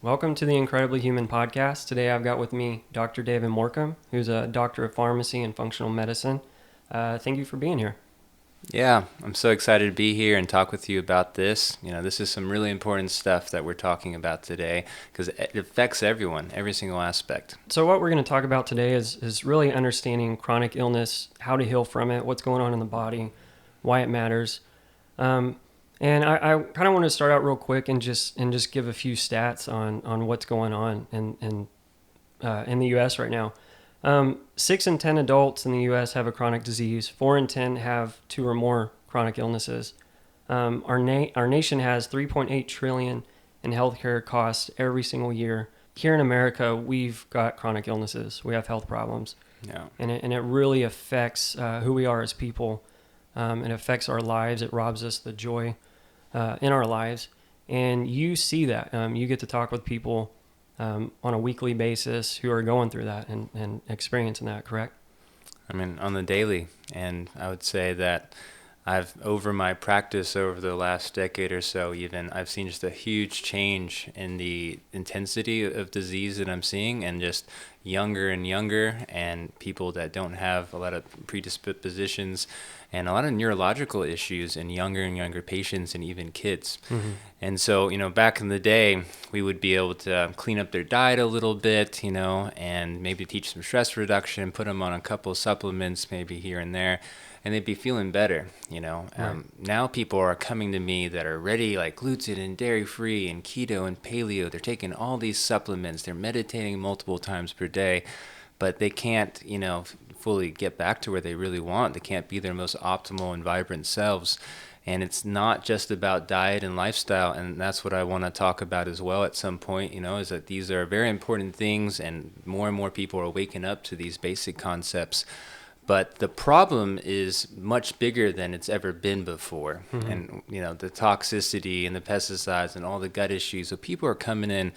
Welcome to the Incredibly Human podcast. Today I've got with me Dr. David Morcom, who's a doctor of pharmacy and functional medicine. Thank you for being here. Yeah, I'm so excited to be here and talk with you about this. This is some really important stuff that we're talking about today because it affects everyone, every single aspect. So what we're going to talk about today is really understanding chronic illness, how to heal from it, what's going on in the body, why it matters. And I kind of want to start out real quick and just give a few stats on what's going on in the U.S. right now. 6 in 10 adults in the U.S. have a chronic disease. 4 in 10 have 2 or more chronic illnesses. Our nation has $3.8 trillion in healthcare costs every single year. Here in America, we've got chronic illnesses. We have health problems. Yeah. And it really affects who we are as people. It affects our lives. It robs us the joy in our lives. And you see that. You get to talk with people on a weekly basis who are going through that and experiencing that, correct? On the daily. And I would say that over my practice over the last decade or so, even, I've seen just a huge change in the intensity of disease that I'm seeing, and just younger and younger, and people that don't have a lot of predispositions and a lot of neurological issues in younger and younger patients and even kids. Mm-hmm. And so, back in the day, we would be able to clean up their diet a little bit, and maybe teach some stress reduction, put them on a couple of supplements, maybe here and there, and they'd be feeling better, Right. Now people are coming to me that are ready, like gluten and dairy-free and keto and paleo. They're taking all these supplements. They're meditating multiple times per day, but they can't, fully get back to where they really want. They can't be their most optimal and vibrant selves. And it's not just about diet and lifestyle, and that's what I want to talk about as well at some point, is that these are very important things, and more people are waking up to these basic concepts. But the problem is much bigger than it's ever been before. Mm-hmm. And, the toxicity and the pesticides and all the gut issues. So people are coming in,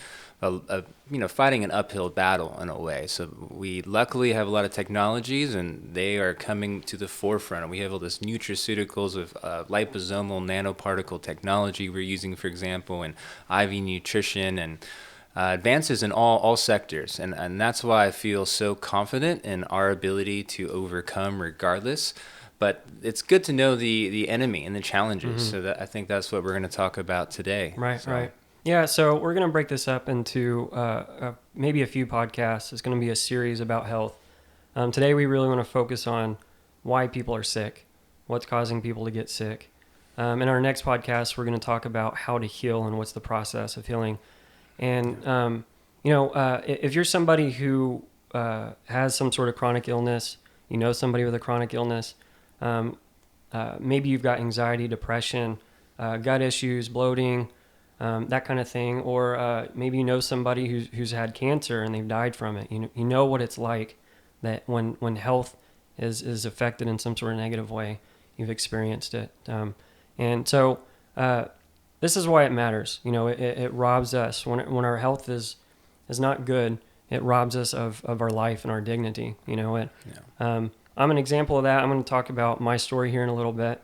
fighting an uphill battle in a way. So we luckily have a lot of technologies, and they are coming to the forefront. We have all this nutraceuticals with liposomal nanoparticle technology we're using, for example, and IV nutrition and advances in all sectors, and that's why I feel so confident in our ability to overcome regardless. But it's good to know the enemy and the challenges. Mm-hmm. So that I think that's what we're going to talk about today. Right, So, right. Yeah, so we're going to break this up into maybe a few podcasts. It's going to be a series about health. Today we really want to focus on why people are sick, what's causing people to get sick. In our next podcast, we're going to talk about how to heal and what's the process of healing. And, if you're somebody who has some sort of chronic illness, somebody with a chronic illness, maybe you've got anxiety, depression, gut issues, bloating, that kind of thing, or maybe you know somebody who's had cancer and they've died from it. You know what it's like that when health is affected in some sort of negative way, you've experienced it. And so this is why it matters. It robs us when our health is not good. It robs us of our life and our dignity. yeah. I'm an example of that. I'm going to talk about my story here in a little bit.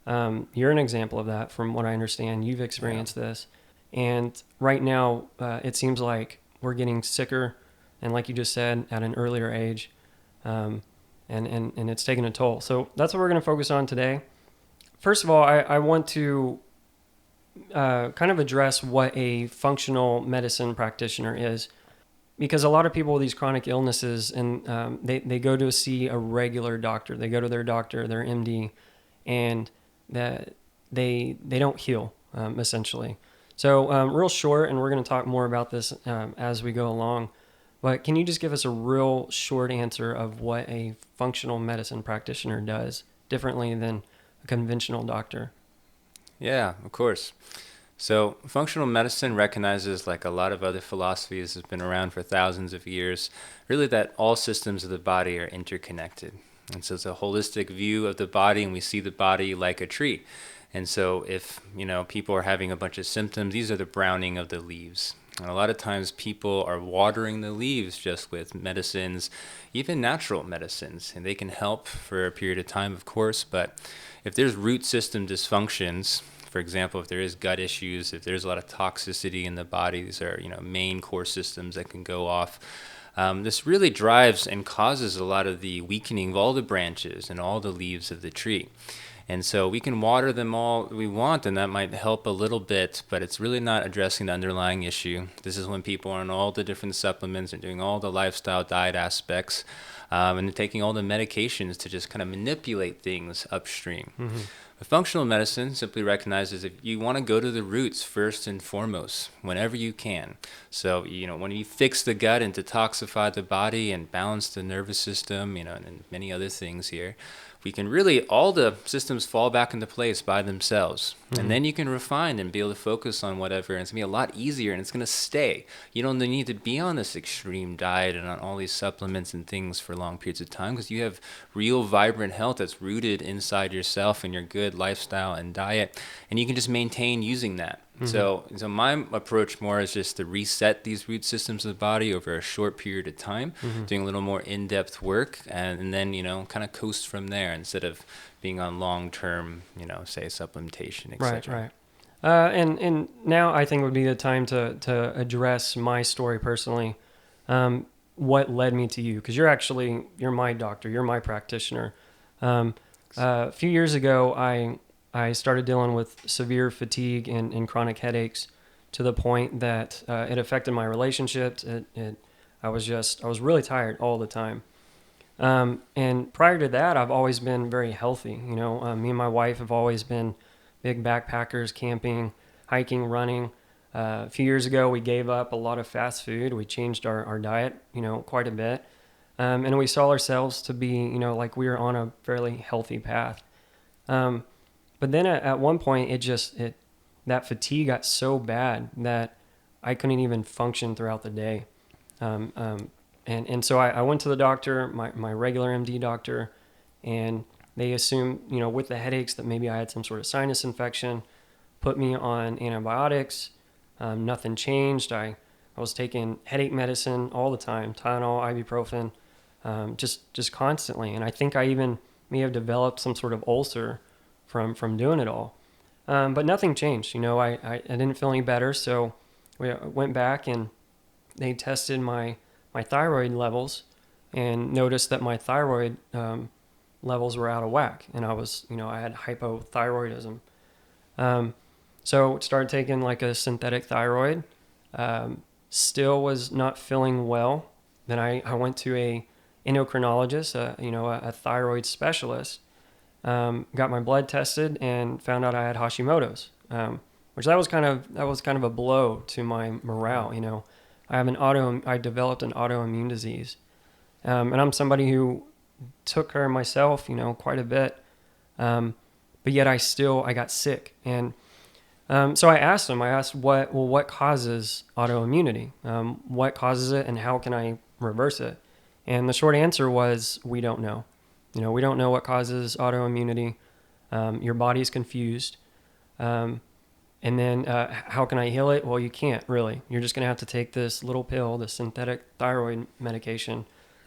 You're an example of that, from what I understand. You've experienced this, and right now it seems like we're getting sicker, and like you just said, at an earlier age, and it's taking a toll. So that's what we're going to focus on today. First of all, I want to kind of address what a functional medicine practitioner is, because a lot of people with these chronic illnesses, and they go to see a regular doctor. They go to their doctor, their MD, and that they don't heal, essentially. So real short, and we're going to talk more about this as we go along, but can you just give us a real short answer of what a functional medicine practitioner does differently than a conventional doctor? Yeah, of course. So functional medicine recognizes, like a lot of other philosophies has been around for thousands of years, really that all systems of the body are interconnected. And so it's a holistic view of the body, and we see the body like a tree. And so if, people are having a bunch of symptoms, these are the browning of the leaves. And a lot of times people are watering the leaves just with medicines, even natural medicines, and they can help for a period of time, of course, but if there's root system dysfunctions, for example, if there is gut issues, if there's a lot of toxicity in the body, these are, main core systems that can go off. This really drives and causes a lot of the weakening of all the branches and all the leaves of the tree. And so we can water them all we want, and that might help a little bit, but it's really not addressing the underlying issue. This is when people are on all the different supplements and doing all the lifestyle diet aspects, and taking all the medications to just kind of manipulate things upstream. Mm-hmm. But functional medicine simply recognizes if you want to go to the roots first and foremost, whenever you can. So, when you fix the gut and detoxify the body and balance the nervous system, and many other things here, we can really, all the systems fall back into place by themselves. Mm-hmm. And then you can refine and be able to focus on whatever, and it's going to be a lot easier, and it's going to stay. You don't need to be on this extreme diet and on all these supplements and things for long periods of time, because you have real vibrant health that's rooted inside yourself and your good lifestyle and diet, and you can just maintain using that. Mm-hmm. So my approach more is just to reset these root systems of the body over a short period of time, mm-hmm. doing a little more in-depth work, and then, kind of coast from there instead of being on long-term, say supplementation, etc. Right. And now I think would be the time to address my story personally. What led me to you? Because you're my doctor, you're my practitioner. A few years ago, I started dealing with severe fatigue and chronic headaches to the point that it affected my relationships. I was really tired all the time. And prior to that, I've always been very healthy. Me and my wife have always been big backpackers, camping, hiking, running. A few years ago, we gave up a lot of fast food. We changed our diet, quite a bit. And we saw ourselves to be, like we were on a fairly healthy path. But then at one point, that fatigue got so bad that I couldn't even function throughout the day. And so I went to the doctor, my regular MD doctor, and they assumed, with the headaches that maybe I had some sort of sinus infection, put me on antibiotics. Nothing changed. I was taking headache medicine all the time, Tylenol, ibuprofen, just constantly. And I think I even may have developed some sort of ulcer from doing it all. But nothing changed. I didn't feel any better. So we went back and they tested my thyroid levels and noticed that my thyroid levels were out of whack. And I had hypothyroidism. So started taking like a synthetic thyroid. Still was not feeling well. Then I went to a endocrinologist, a thyroid specialist. Got my blood tested and found out I had Hashimoto's, which that was kind of a blow to my morale. I developed an autoimmune disease, and I'm somebody who took care of myself, quite a bit, but yet I got sick, and so I asked what causes autoimmunity, what causes it, and how can I reverse it? And the short answer was we don't know. We don't know what causes autoimmunity. Your body's confused. And then how can I heal it? Well, you can't really. You're just going to have to take this little pill, the synthetic thyroid medication,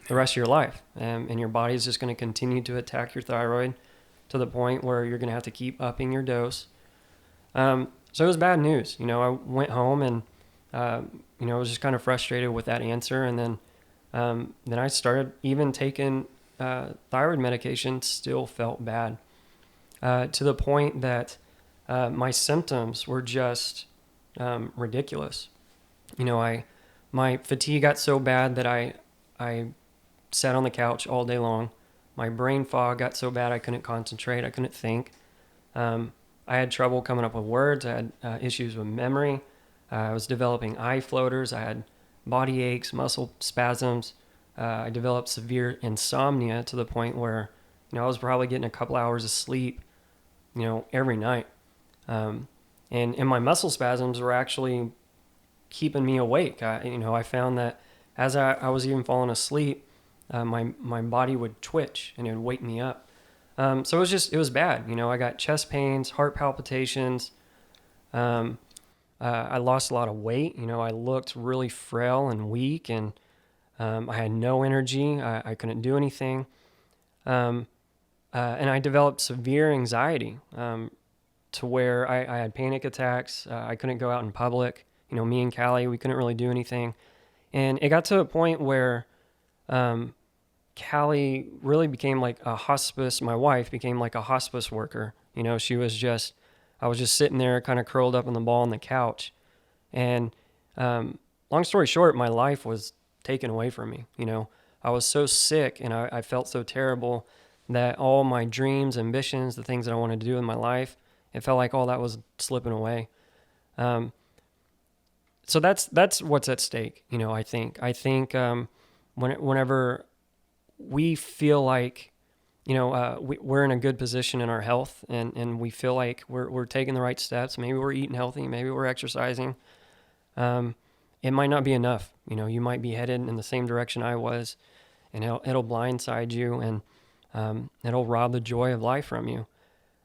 the rest of your life. And your body's just going to continue to attack your thyroid to the point where you're going to have to keep upping your dose. So it was bad news. I went home and, I was just kind of frustrated with that answer. And then I started even taking thyroid medication, still felt bad, to the point that my symptoms were just ridiculous. My fatigue got so bad that I sat on the couch all day long. My brain fog got so bad I couldn't concentrate, I couldn't think. I had trouble coming up with words. I had issues with memory. I was developing eye floaters. I had body aches, muscle spasms. I developed severe insomnia to the point where, I was probably getting a couple hours of sleep, every night. And my muscle spasms were actually keeping me awake. I found that as I was even falling asleep, my body would twitch and it would wake me up. So it was bad. I got chest pains, heart palpitations. I lost a lot of weight. I looked really frail and weak, and I had no energy. I couldn't do anything. And I developed severe anxiety to to where I had panic attacks. I couldn't go out in public. Me and Callie, we couldn't really do anything. And it got to a point where Callie really became like a hospice. My wife became like a hospice worker. She was just, I was just sitting there kind of curled up in the ball on the couch. And long story short, my life was taken away from me. I was so sick and I felt so terrible that all my dreams, ambitions, the things that I wanted to do in my life, it felt like all that was slipping away. So that's what's at stake. I think whenever we feel like, we're in a good position in our health and we feel like we're taking the right steps. Maybe we're eating healthy. Maybe we're exercising. It might not be enough. You might be headed in the same direction I was, and it'll blindside you and it'll rob the joy of life from you.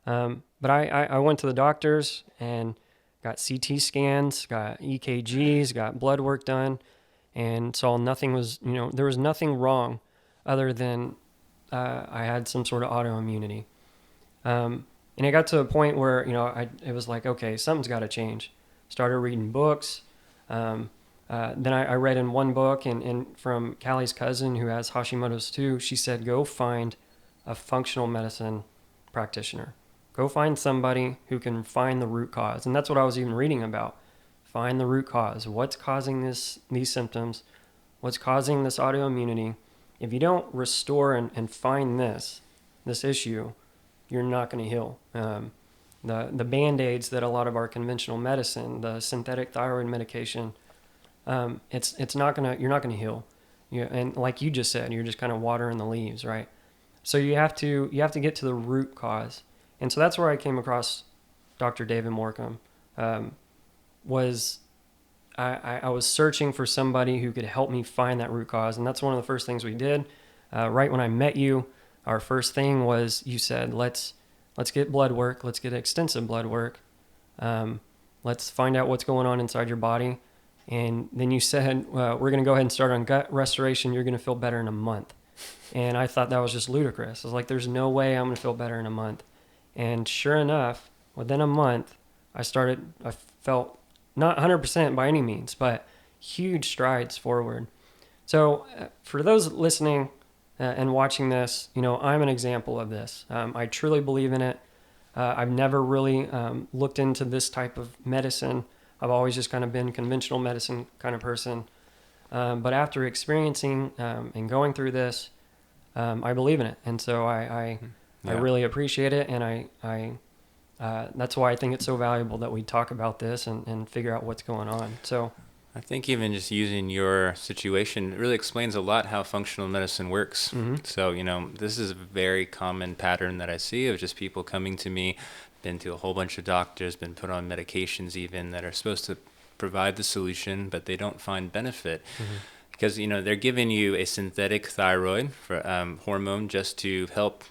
But I went to the doctors and got CT scans, got EKGs, got blood work done, and saw nothing was, there was nothing wrong other than I had some sort of autoimmunity. And it got to a point where, it was like, okay, something's got to change. Started reading books. Then I read in one book and from Callie's cousin who has Hashimoto's too, she said, go find a functional medicine practitioner. Go find somebody who can find the root cause. And that's what I was even reading about. Find the root cause. What's causing these symptoms? What's causing this autoimmunity? If you don't restore and find this issue, you're not going to heal. The band-aids that a lot of our conventional medicine, the synthetic thyroid medication, it's not gonna, you're not gonna heal. And like you just said, you're just kind of watering the leaves, right? So you have to get to the root cause. And so that's where I came across Dr. David Morcom. I was searching for somebody who could help me find that root cause. And that's one of the first things we did. Right when I met you, our first thing was you said, let's get blood work. Let's get extensive blood work. Let's find out what's going on inside your body. And then you said, we're going to go ahead and start on gut restoration. You're going to feel better in a month. And I thought that was just ludicrous. I was like, there's no way I'm going to feel better in a month. And sure enough, within a month, I felt not 100% by any means, but huge strides forward. So for those listening and watching this, I'm an example of this. I truly believe in it. I've never really looked into this type of medicine. I've always just kind of been conventional medicine kind of person. But after experiencing and going through this, I believe in it. And so I really appreciate it. And I that's why I think it's so valuable that we talk about this and figure out what's going on. So I think even just using your situation really explains a lot how functional medicine works. Mm-hmm. So, this is a very common pattern that I see of just people coming to me, been to a whole bunch of doctors, been put on medications even that are supposed to provide the solution, but they don't find benefit. Mm-hmm. Because, they're giving you a synthetic thyroid hormone just to help,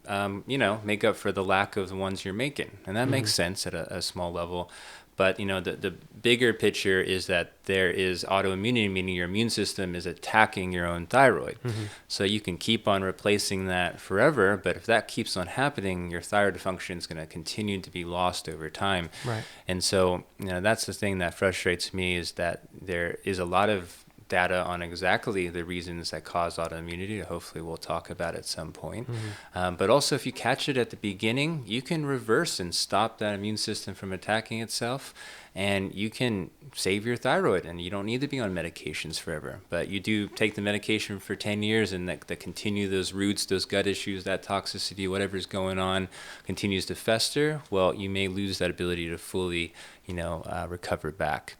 make up for the lack of the ones you're making. And that mm-hmm. makes sense at a small level. But, the bigger picture is that there is autoimmunity, meaning your immune system is attacking your own thyroid. Mm-hmm. So you can keep on replacing that forever, but if that keeps on happening, your thyroid function is going to continue to be lost over time. Right. And so, that's the thing that frustrates me is that there is a lot of data on exactly the reasons that cause autoimmunity. Hopefully we'll talk about it at some point. Mm-hmm. But also if you catch it at the beginning, you can reverse and stop that immune system from attacking itself, and you can save your thyroid, and you don't need to be on medications forever. But you do take the medication for 10 years and that continue those roots, those gut issues, that toxicity, whatever's going on continues to fester, well, you may lose that ability to fully, recover back.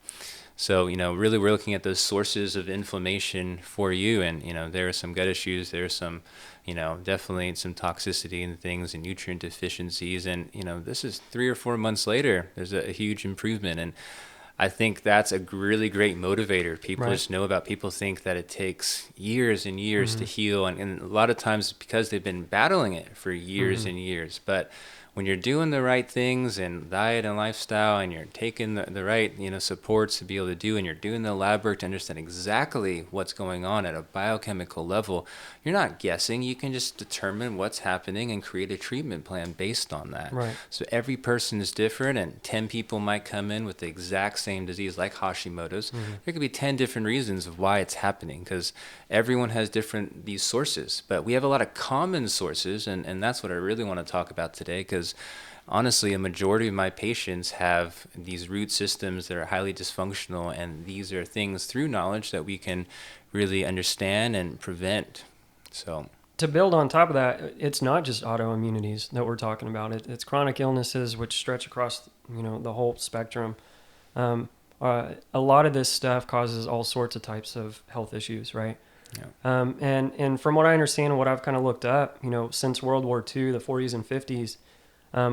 So, really we're looking at those sources of inflammation for you. And, there are some gut issues. There are some, definitely some toxicity and things and nutrient deficiencies. And, this is 3 or 4 months later, there's a huge improvement. And I think that's a really great motivator. People just know about, people think that it takes years and years mm-hmm. to heal. And a lot of times because they've been battling it for years mm-hmm. and years. But when you're doing the right things in diet and lifestyle, and you're taking the right, supports to be able to do, and you're doing the lab work to understand exactly what's going on at a biochemical level, you're not guessing. You can just determine what's happening and create a treatment plan based on that. Right. So every person is different, and 10 people might come in with the exact same disease like Hashimoto's. There could be 10 different reasons of why it's happening, because everyone has different these sources. But we have a lot of common sources, and that's what I really want to talk about today, because honestly, a majority of my patients have these root systems that are highly dysfunctional, and these are things through knowledge that we can really understand and prevent. So to build on top of that, it's not just autoimmunities that we're talking about. It's chronic illnesses which stretch across, the whole spectrum. A lot of this stuff causes all sorts of types of health issues, right? yeah. And from what I understand and what I've kind of looked up, since World War II, the 40s and 50s,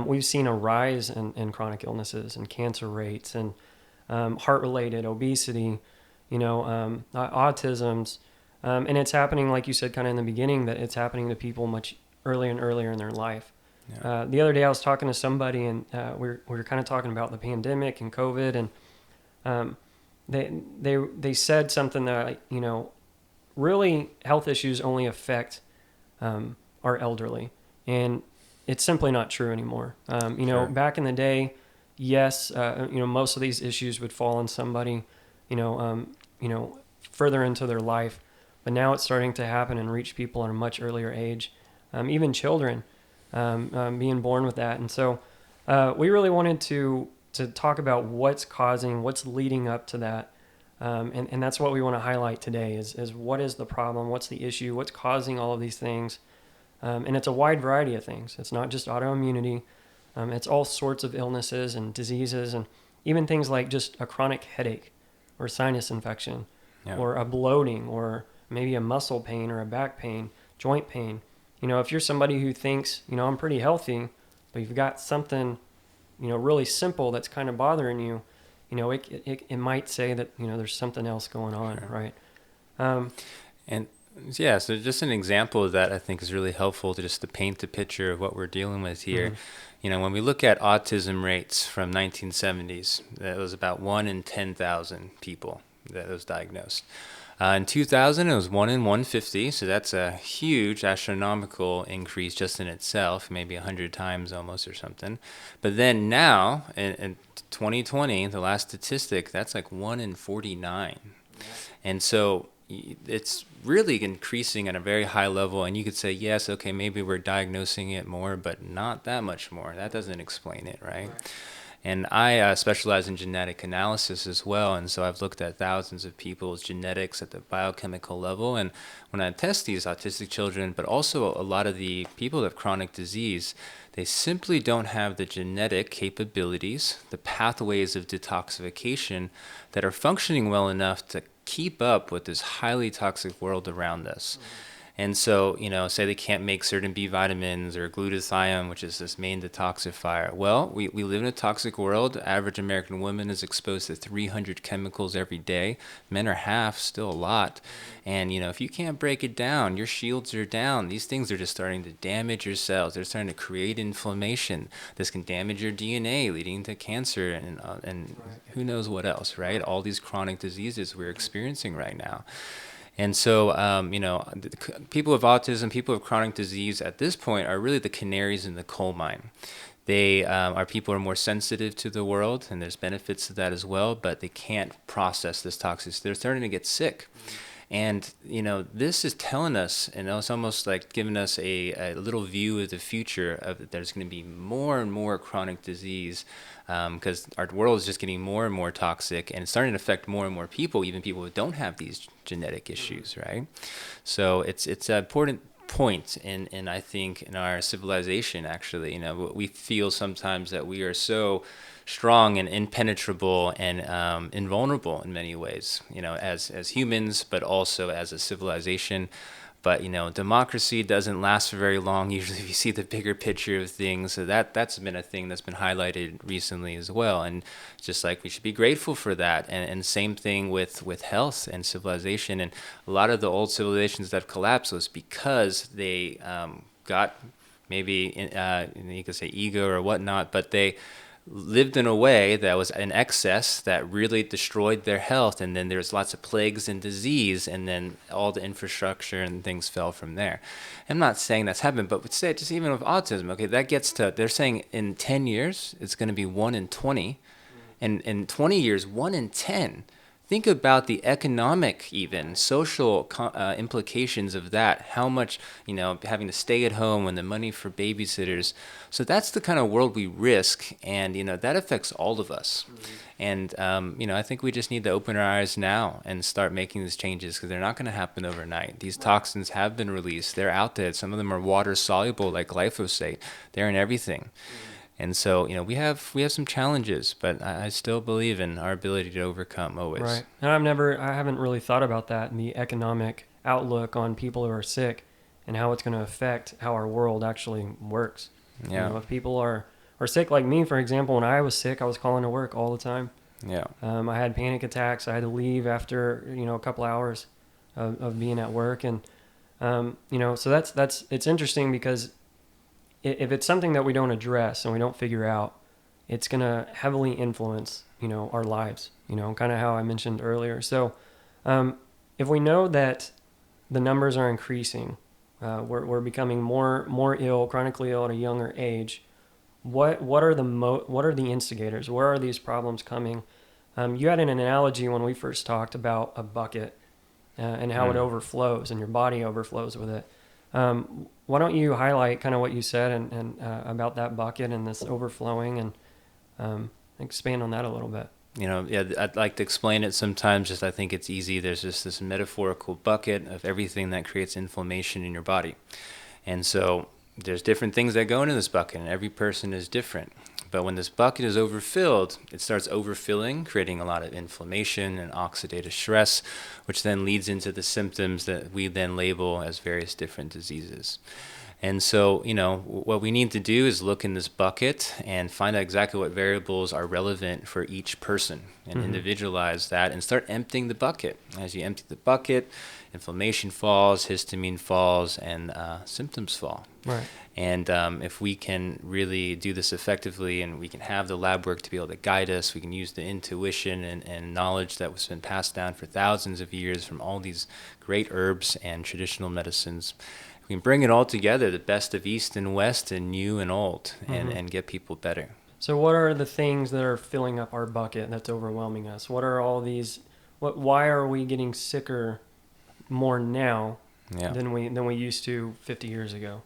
we've seen a rise in chronic illnesses and cancer rates and heart-related obesity, autisms. And it's happening, like you said, kind of in the beginning, that it's happening to people much earlier and earlier in their life. Yeah. The other day I was talking to somebody, and we were kind of talking about the pandemic and COVID, and they said something that, really health issues only affect our elderly. And it's simply not true anymore. Sure. Back in the day, yes, most of these issues would fall on somebody, further into their life. But now it's starting to happen and reach people at a much earlier age, even children being born with that. And so we really wanted to talk about what's leading up to that. And that's what we want to highlight today is what is the problem, what's the issue, what's causing all of these things. And it's a wide variety of things. It's not just autoimmunity. It's all sorts of illnesses and diseases, and even things like just a chronic headache or sinus infection or a bloating or maybe a muscle pain or a back pain, joint pain. If you're somebody who thinks, I'm pretty healthy, but you've got something, really simple that's kind of bothering you, it might say that, there's something else going on, Sure. right? And yeah, so just an example of that I think is really helpful to paint the picture of what we're dealing with here. When we look at autism rates from 1970s, that was about 1 in 10,000 people that was diagnosed. In 2000, it was 1 in 150, so that's a huge astronomical increase just in itself, maybe 100 times almost or something. But then now, in 2020, the last statistic, that's like 1 in 49. Yeah. And so it's really increasing at a very high level, and you could say, yes, okay, maybe we're diagnosing it more, but not that much more. That doesn't explain it, right? And I specialize in genetic analysis as well, and so I've looked at thousands of people's genetics at the biochemical level, and when I test these autistic children, but also a lot of the people that have chronic disease, they simply don't have the genetic capabilities, the pathways of detoxification that are functioning well enough to keep up with this highly toxic world around us. And so, say they can't make certain B vitamins or glutathione, which is this main detoxifier. Well, we live in a toxic world. The average American woman is exposed to 300 chemicals every day. Men are half, still a lot. And, if you can't break it down, your shields are down. These things are just starting to damage your cells. They're starting to create inflammation. This can damage your DNA, leading to cancer and who knows what else, right? All these chronic diseases we're experiencing right now. And so, people with autism, people with chronic disease at this point are really the canaries in the coal mine. They are people who are more sensitive to the world, and there's benefits to that as well, but they can't process this toxicity. They're starting to get sick. And, this is telling us, and it's almost like giving us a little view of the future of that there's going to be more and more chronic disease because our world is just getting more and more toxic, and it's starting to affect more and more people, even people who don't have these genetic issues, right? So it's an important point in I think in our civilization, actually. We feel sometimes that we are so strong and impenetrable and invulnerable in many ways, as humans, but also as a civilization. But, democracy doesn't last for very long. Usually if you see the bigger picture of things, so that's been a thing that's been highlighted recently as well. And just like we should be grateful for that. And same thing with health and civilization. And a lot of the old civilizations that collapsed was because they got maybe you could say ego or whatnot, but they lived in a way that was an excess that really destroyed their health, and then there's lots of plagues and disease, and then all the infrastructure and things fell from there. I'm not saying that's happened, but would say just even with autism, okay, that gets to, they're saying in 10 years it's going to be 1 in 20, and in 20 years 1 in 10. Think about the economic, even social implications of that. How much, having to stay at home and the money for babysitters. So that's the kind of world we risk, and that affects all of us. And I think we just need to open our eyes now and start making these changes, because they're not going to happen overnight. These toxins have been released. They're out there. Some of them are water soluble, like glyphosate. They're in everything. And so, we have some challenges, but I still believe in our ability to overcome always. Right. And I haven't really thought about that and the economic outlook on people who are sick and how it's going to affect how our world actually works. Yeah. If people are sick, like me, for example, when I was sick, I was calling to work all the time. Yeah. I had panic attacks. I had to leave after, a couple hours of being at work. And, so it's interesting because if it's something that we don't address and we don't figure out, it's going to heavily influence, our lives, kind of how I mentioned earlier. So if we know that the numbers are increasing, we're becoming more ill, chronically ill at a younger age, what are the instigators? Where are these problems coming? You had an analogy when we first talked about a bucket and how it overflows and your body overflows with it. Why don't you highlight kind of what you said and about that bucket and this overflowing, and expand on that a little bit? I'd like to explain it sometimes. Just I think it's easy. There's just this metaphorical bucket of everything that creates inflammation in your body, and so there's different things that go into this bucket, and every person is different. But when this bucket is overfilled, it starts overfilling, creating a lot of inflammation and oxidative stress, which then leads into the symptoms that we then label as various different diseases. And so, what we need to do is look in this bucket and find out exactly what variables are relevant for each person and individualize that and start emptying the bucket. As you empty the bucket, inflammation falls, histamine falls, and symptoms fall. Right. And if we can really do this effectively, and we can have the lab work to be able to guide us, we can use the intuition and knowledge that was been passed down for thousands of years from all these great herbs and traditional medicines. We can bring it all together, the best of East and West and new and old, and get people better. So what are the things that are filling up our bucket that's overwhelming us? What are all these? Why are we getting sicker more now than we used to 50 years ago?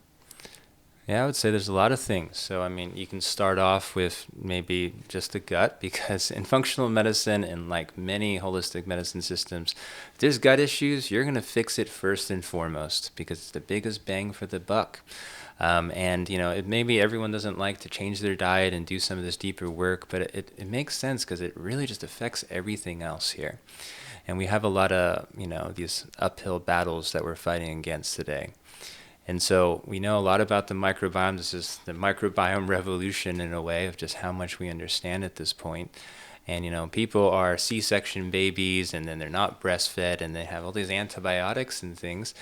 Yeah, I would say there's a lot of things. So, you can start off with maybe just the gut, because in functional medicine and like many holistic medicine systems, if there's gut issues, you're going to fix it first and foremost, because it's the biggest bang for the buck. Maybe everyone doesn't like to change their diet and do some of this deeper work, but it makes sense, because it really just affects everything else here. And we have a lot of, these uphill battles that we're fighting against today. And so we know a lot about the microbiome. This is the microbiome revolution in a way of just how much we understand at this point. And, people are C-section babies, and then they're not breastfed, and they have all these antibiotics and things.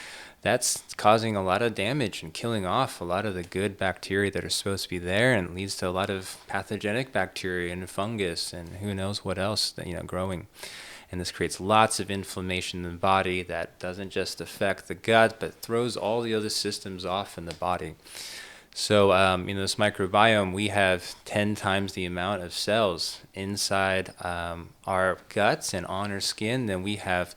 That's causing a lot of damage and killing off a lot of the good bacteria that are supposed to be there, and leads to a lot of pathogenic bacteria and fungus and who knows what else, growing. And this creates lots of inflammation in the body that doesn't just affect the gut, but throws all the other systems off in the body. So, this microbiome, we have 10 times the amount of cells inside our guts and on our skin than we have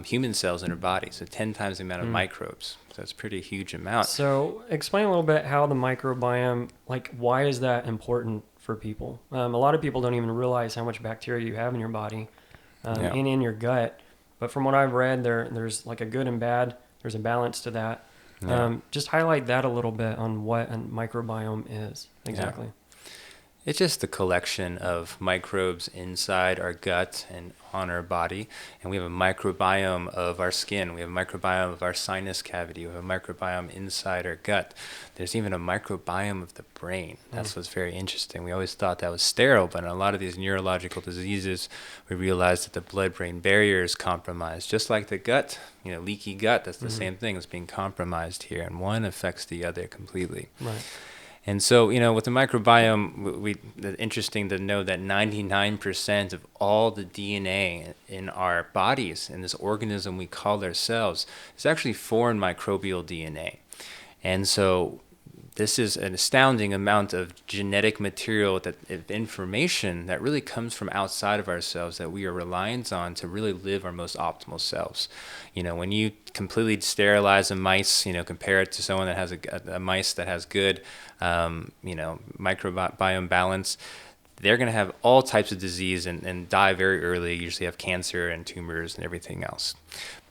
human cells in our body. So 10 times the amount of microbes. So it's a pretty huge amount. So explain a little bit how the microbiome, why is that important for people? A lot of people don't even realize how much bacteria you have in your body. And in your gut. But from what I've read, there's like a good and bad. There's a balance to that. Just highlight that a little bit on what a microbiome is exactly. It's just the collection of microbes inside our gut and on our body. And we have a microbiome of our skin. We have a microbiome of our sinus cavity. We have a microbiome inside our gut. There's even a microbiome of the brain. That's what's very interesting. We always thought that was sterile, but in a lot of these neurological diseases, we realized that the blood-brain barrier is compromised. Just like the gut, leaky gut, that's the same thing. It's being compromised here, and one affects the other completely. Right. And so, with the microbiome, it's interesting to know that 99% of all the DNA in our bodies, in this organism we call ourselves, is actually foreign microbial DNA. And so this is an astounding amount of genetic material, of information that really comes from outside of ourselves that we are reliant on to really live our most optimal selves. When you completely sterilize a mice, compare it to someone that has a mice that has good, microbiome balance, they're going to have all types of disease and die very early, usually have cancer and tumors and everything else.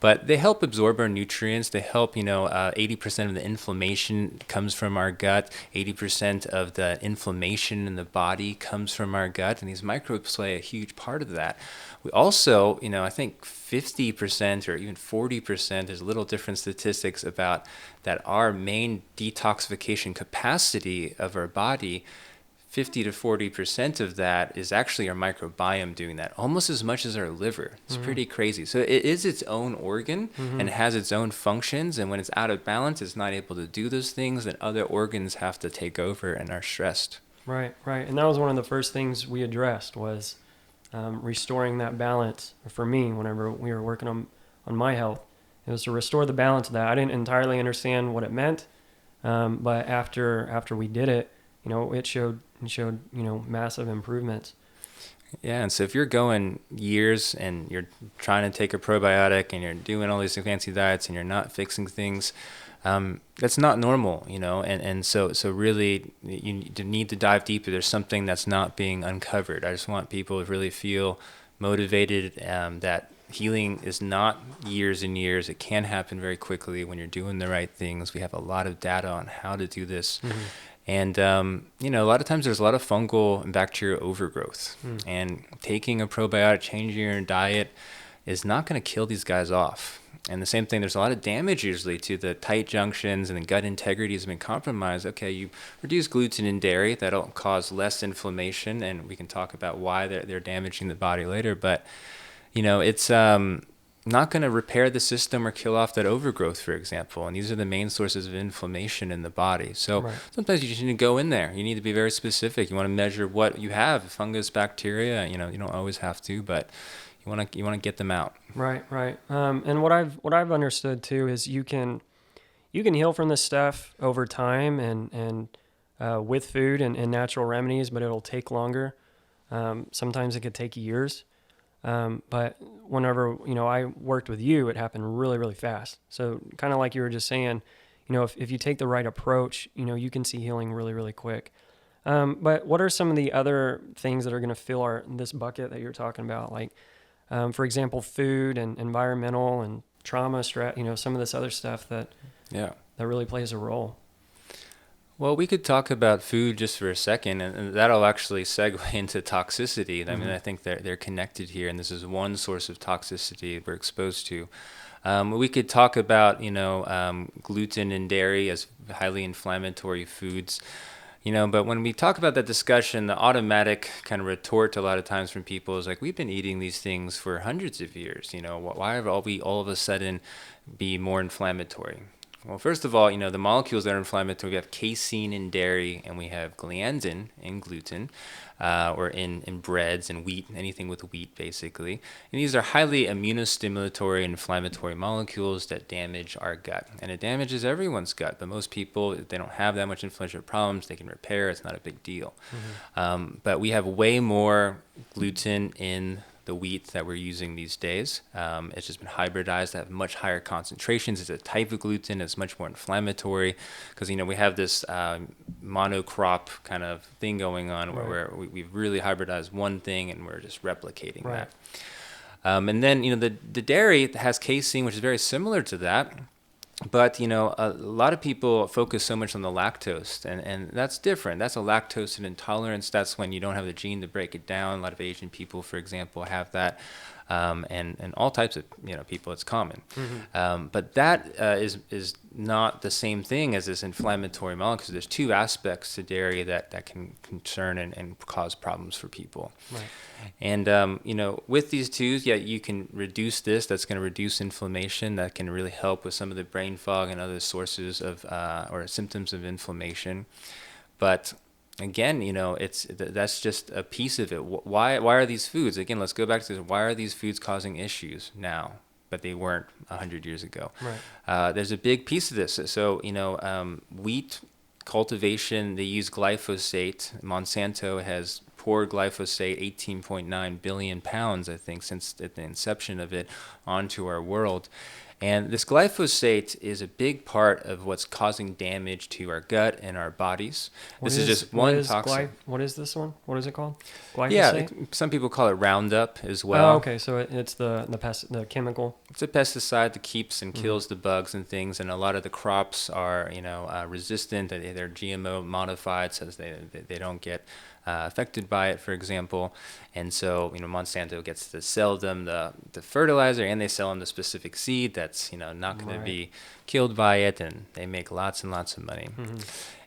But they help absorb our nutrients. They help, 80% of the inflammation comes from our gut. 80% of the inflammation in the body comes from our gut. And these microbes play a huge part of that. We also, I think 50% or even 40%, there's little different statistics about that our main detoxification capacity of our body, 50 to 40% of that is actually our microbiome doing that, almost as much as our liver. It's pretty crazy. So it is its own organ and it has its own functions. And when it's out of balance, it's not able to do those things, and other organs have to take over and are stressed. Right. And that was one of the first things we addressed was restoring that balance. For me, whenever we were working on my health, it was to restore the balance of that. I didn't entirely understand what it meant, but after we did it, it showed massive improvements. Yeah, and so if you're going years and you're trying to take a probiotic and you're doing all these fancy diets and you're not fixing things, that's not normal, and so really you need to dive deeper. There's something that's not being uncovered. I just want people to really feel motivated, that healing is not years and years. It can happen very quickly when you're doing the right things. We have a lot of data on how to do this. And, a lot of times there's a lot of fungal and bacterial overgrowth. And taking a probiotic, changing your diet is not going to kill these guys off. And the same thing, there's a lot of damage usually to the tight junctions, and the gut integrity has been compromised. Okay, you reduce gluten in dairy, that'll cause less inflammation, and we can talk about why they're damaging the body later. But, it's not going to repair the system or kill off that overgrowth, for example. And these are the main sources of inflammation in the body. So sometimes you just need to go in there. You need to be very specific. You want to measure what you have, fungus, bacteria. You don't always have to, but you want to get them out. Right. And what I've understood too is you can heal from this stuff over time and with food and natural remedies, but it'll take longer. Sometimes it could take years. But whenever, I worked with you, it happened really, really fast. So kind of like you were just saying, if you take the right approach, you can see healing really, really quick. But what are some of the other things that are going to fill this bucket that you're talking about? Like, for example, food and environmental and trauma, some of this other stuff that really plays a role. Well, we could talk about food just for a second, and that'll actually segue into toxicity. I mean, I think they're connected here, and this is one source of toxicity we're exposed to. We could talk about, gluten and dairy as highly inflammatory foods. But when we talk about that discussion, the automatic kind of retort a lot of times from people is like, we've been eating these things for hundreds of years. Why are we all of a sudden be more inflammatory? Well, first of all, the molecules that are inflammatory, we have casein in dairy, and we have gliadin in gluten, or in breads and wheat, anything with wheat, basically. And these are highly immunostimulatory inflammatory molecules that damage our gut. And it damages everyone's gut, but most people, if they don't have that much inflammatory problems, they can repair. It's not a big deal. But we have way more gluten in the wheat that we're using these days. It's just been hybridized to have much higher concentrations. It's a type of gluten that's much more inflammatory because, we have this monocrop kind of thing going on where we've really hybridized one thing and we're just replicating that. And then, the dairy has casein, which is very similar to that. But, a lot of people focus so much on the lactose, and that's different. That's a lactose intolerance. That's when you don't have the gene to break it down. A lot of Asian people, for example, have that, and all types of people. It's common. But that is not the same thing as this inflammatory molecule. There's two aspects to dairy that can concern and cause problems for people. Right. And, with these two, yeah, you can reduce this. That's going to reduce inflammation. That can really help with some of the brain fog and other sources of or symptoms of inflammation. But again, that's just a piece of it. Why are these foods? Again, let's go back to this. Why are these foods causing issues now, but they weren't 100 years ago? Right. There's a big piece of this. So, wheat cultivation, they use glyphosate. Monsanto has poured glyphosate, 18.9 billion pounds, I think, since the inception of it, onto our world. And this glyphosate is a big part of what's causing damage to our gut and our bodies. This is just one toxin. What is this one? What is it called? Glyphosate? Yeah, some people call it Roundup as well. Oh, okay. So it's the chemical. It's a pesticide that keeps and kills the bugs and things, and a lot of the crops are resistant. They're GMO modified, so they don't get affected by it, for example. And so Monsanto gets to sell them the fertilizer, and they sell them the specific seed that's not going to be killed by it, and they make lots and lots of money.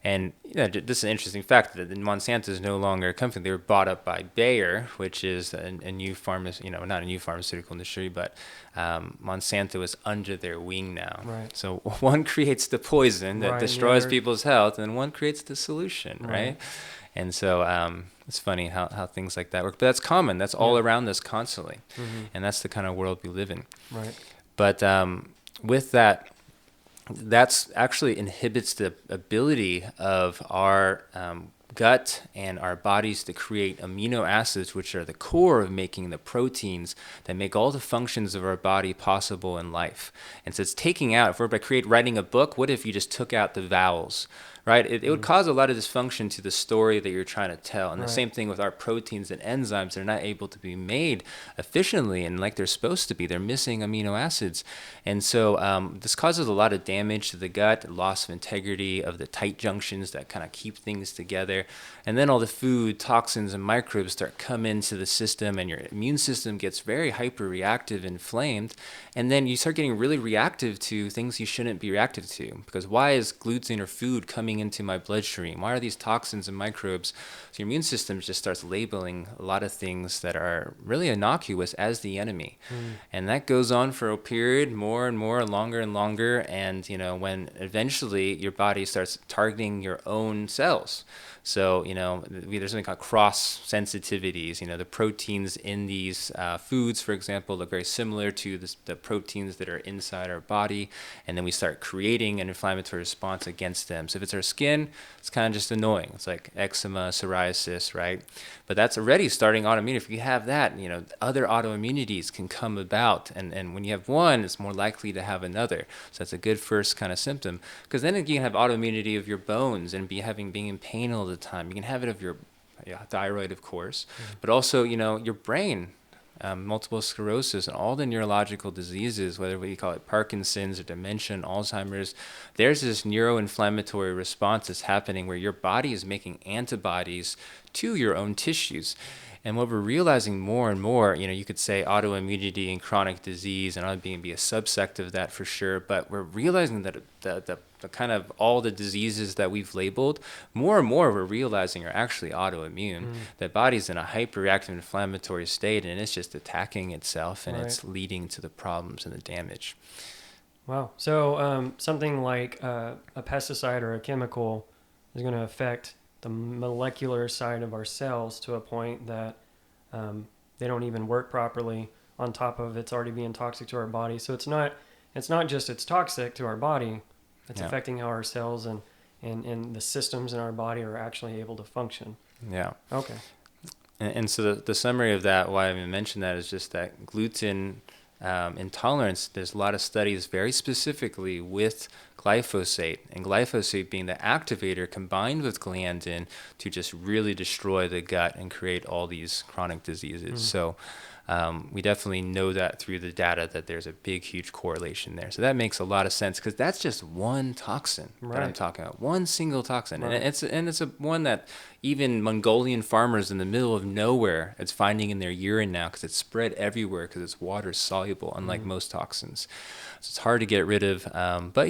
And this is an interesting fact that Monsanto is no longer a company. They were bought up by Bayer, which is a new not a new pharmaceutical industry, but Monsanto is under their wing now. Right. So one creates the poison that destroys people's health, and one creates the solution, right? And so it's funny how things like that work. But that's common. That's all around us constantly. And that's the kind of world we live in. Right. But with that, that's actually inhibits the ability of our gut and our bodies to create amino acids, which are the core of making the proteins that make all the functions of our body possible in life. And so it's taking out, if we're writing a book, what if you just took out the vowels? Right? It would cause a lot of dysfunction to the story that you're trying to tell. And the same thing with our proteins and enzymes. They're not able to be made efficiently and like they're supposed to be. They're missing amino acids. And so this causes a lot of damage to the gut, loss of integrity of the tight junctions that kind of keep things together. And then all the food, toxins, and microbes start come into the system, and your immune system gets very hyperreactive, inflamed. And then you start getting really reactive to things you shouldn't be reactive to. Because why is gluten or food coming into my bloodstream? Why are these toxins and microbes? So your immune system just starts labeling a lot of things that are really innocuous as the enemy. And that goes on for a period, more and more, longer and longer. And when eventually your body starts targeting your own cells. So, there's something called cross sensitivities. The proteins in these foods, for example, look very similar to the proteins that are inside our body. And then we start creating an inflammatory response against them. So if it's our skin, it's kind of just annoying. It's like eczema, psoriasis, right? But that's already starting autoimmunity. If you have that, other autoimmunities can come about. And when you have one, it's more likely to have another. So that's a good first kind of symptom. Because then you can have autoimmunity of your bones and being in pain all the time. You can have it of your thyroid, of course, but also, your brain, multiple sclerosis, and all the neurological diseases, whether we call it Parkinson's or dementia, Alzheimer's. There's this neuroinflammatory response that's happening where your body is making antibodies to your own tissues. And what we're realizing more and more, you could say autoimmunity and chronic disease, and autoimmunity be a subsect of that for sure, but we're realizing that the kind of all the diseases that we've labeled, more and more we're realizing are actually autoimmune. The body's in a hyperreactive inflammatory state, and it's just attacking itself, and it's leading to the problems and the damage. Wow. So something like a pesticide or a chemical is going to affect the molecular side of our cells to a point that they don't even work properly, on top of it's already being toxic to our body. So it's not just it's toxic to our body, it's affecting how our cells and the systems in our body are actually able to function. Yeah. Okay. And so the summary of that, why I even mentioned that, is just that gluten intolerance, there's a lot of studies very specifically with glyphosate, and glyphosate being the activator combined with gliadin to just really destroy the gut and create all these chronic diseases. So We definitely know that through the data that there's a big, huge correlation there. So that makes a lot of sense because that's just one toxin that I'm Right. talking about, one single toxin, Right. and it's a one that even Mongolian farmers in the middle of nowhere it's finding in their urine now because it's spread everywhere because it's water soluble, unlike most toxins. So it's hard to get rid of. But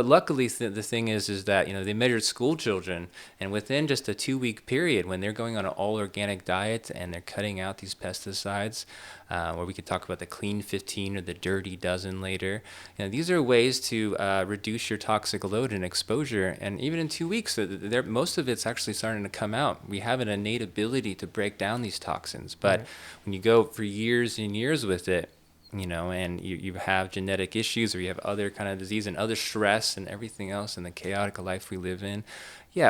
luckily the thing is that they measured school children, and within just a 2-week period, when they're going on an all organic diet and they're cutting out these pesticides, where we could talk about the clean 15 or the dirty dozen later. These are ways to reduce your toxic load and exposure, and even in 2 weeks, most of it's actually starting to come out. We have an innate ability to break down these toxins, but Right. when you go for years and years with it, and you have genetic issues or you have other kind of disease and other stress and everything else in the chaotic life we live in,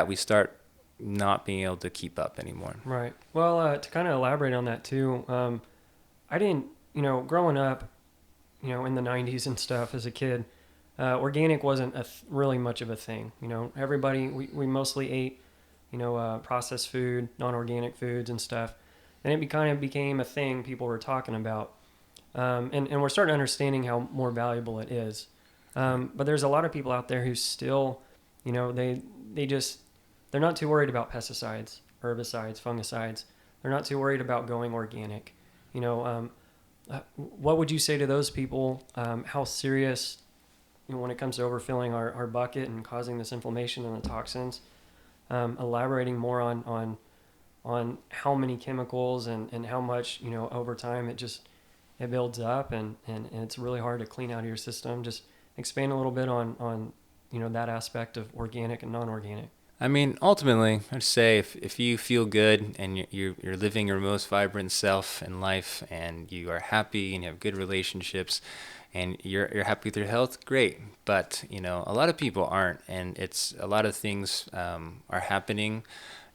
we start not being able to keep up anymore. Right. Well, to kind of elaborate on that too, I didn't, growing up, in the 90s and stuff as a kid, organic wasn't really much of a thing. Everybody, we mostly ate, processed food, non-organic foods and stuff. And it kind of became a thing people were talking about. And we're starting understanding how more valuable it is. But there's a lot of people out there who still, they're not too worried about pesticides, herbicides, fungicides. They're not too worried about going organic. What would you say to those people? How serious, when it comes to overfilling our bucket and causing this inflammation and the toxins? Elaborating more on how many chemicals and how much over time it builds up and it's really hard to clean out of your system. Just expand a little bit on that aspect of organic and non-organic. I mean, ultimately, I'd say if you feel good and you're living your most vibrant self in life and you are happy and you have good relationships and you're happy with your health, great. But, a lot of people aren't, and it's a lot of things are happening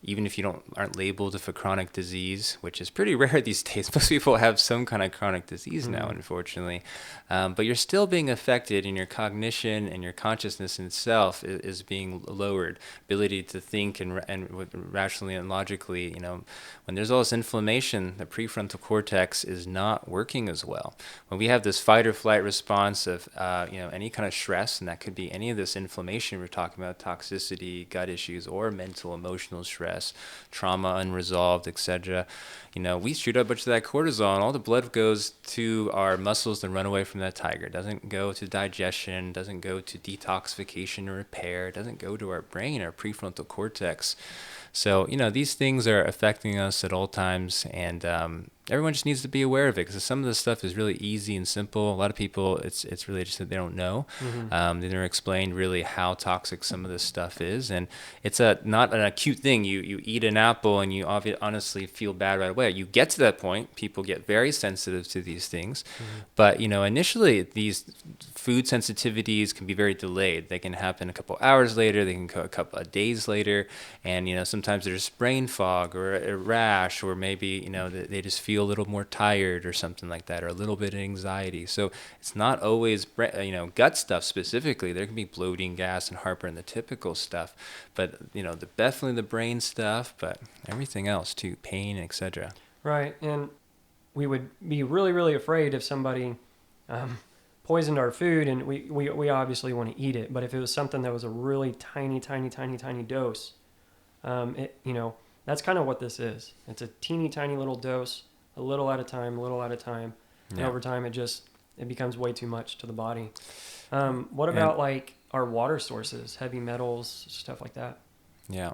even if you aren't labeled with a chronic disease, which is pretty rare these days. Most people have some kind of chronic disease now, unfortunately. But you're still being affected, and your cognition and your consciousness in itself is being lowered. Ability to think and rationally and logically, when there's all this inflammation, the prefrontal cortex is not working as well. When we have this fight or flight response of, any kind of stress, and that could be any of this inflammation we're talking about, toxicity, gut issues, or mental, emotional stress, trauma unresolved, etc. We shoot a bunch of that cortisol, and all the blood goes to our muscles to run away from that tiger. It doesn't go to digestion, doesn't go to detoxification or repair, it doesn't go to our brain, our prefrontal cortex. So, these things are affecting us at all times, and everyone just needs to be aware of it because some of this stuff is really easy and simple. A lot of people, it's really just that they don't know. They never explained really how toxic some of this stuff is, and it's not an acute thing. You eat an apple and you honestly feel bad right away. You get to that point, people get very sensitive to these things, but initially these food sensitivities can be very delayed. They can happen a couple hours later, they can go a couple of days later, and sometimes there's brain fog or a rash, or maybe they just feel a little more tired or something like that, or a little bit of anxiety. So it's not always gut stuff specifically. There can be bloating, gas, and heartburn, the typical stuff, but definitely the brain stuff, but everything else too, pain, etc. Right, and we would be really, really afraid if somebody poisoned our food, and we obviously want to eat it. But if it was something that was a really tiny, tiny, tiny, tiny dose, that's kind of what this is. It's a teeny tiny little dose, a little at a time, and over time it becomes way too much to the body. What about like our water sources, heavy metals, stuff like that? Yeah.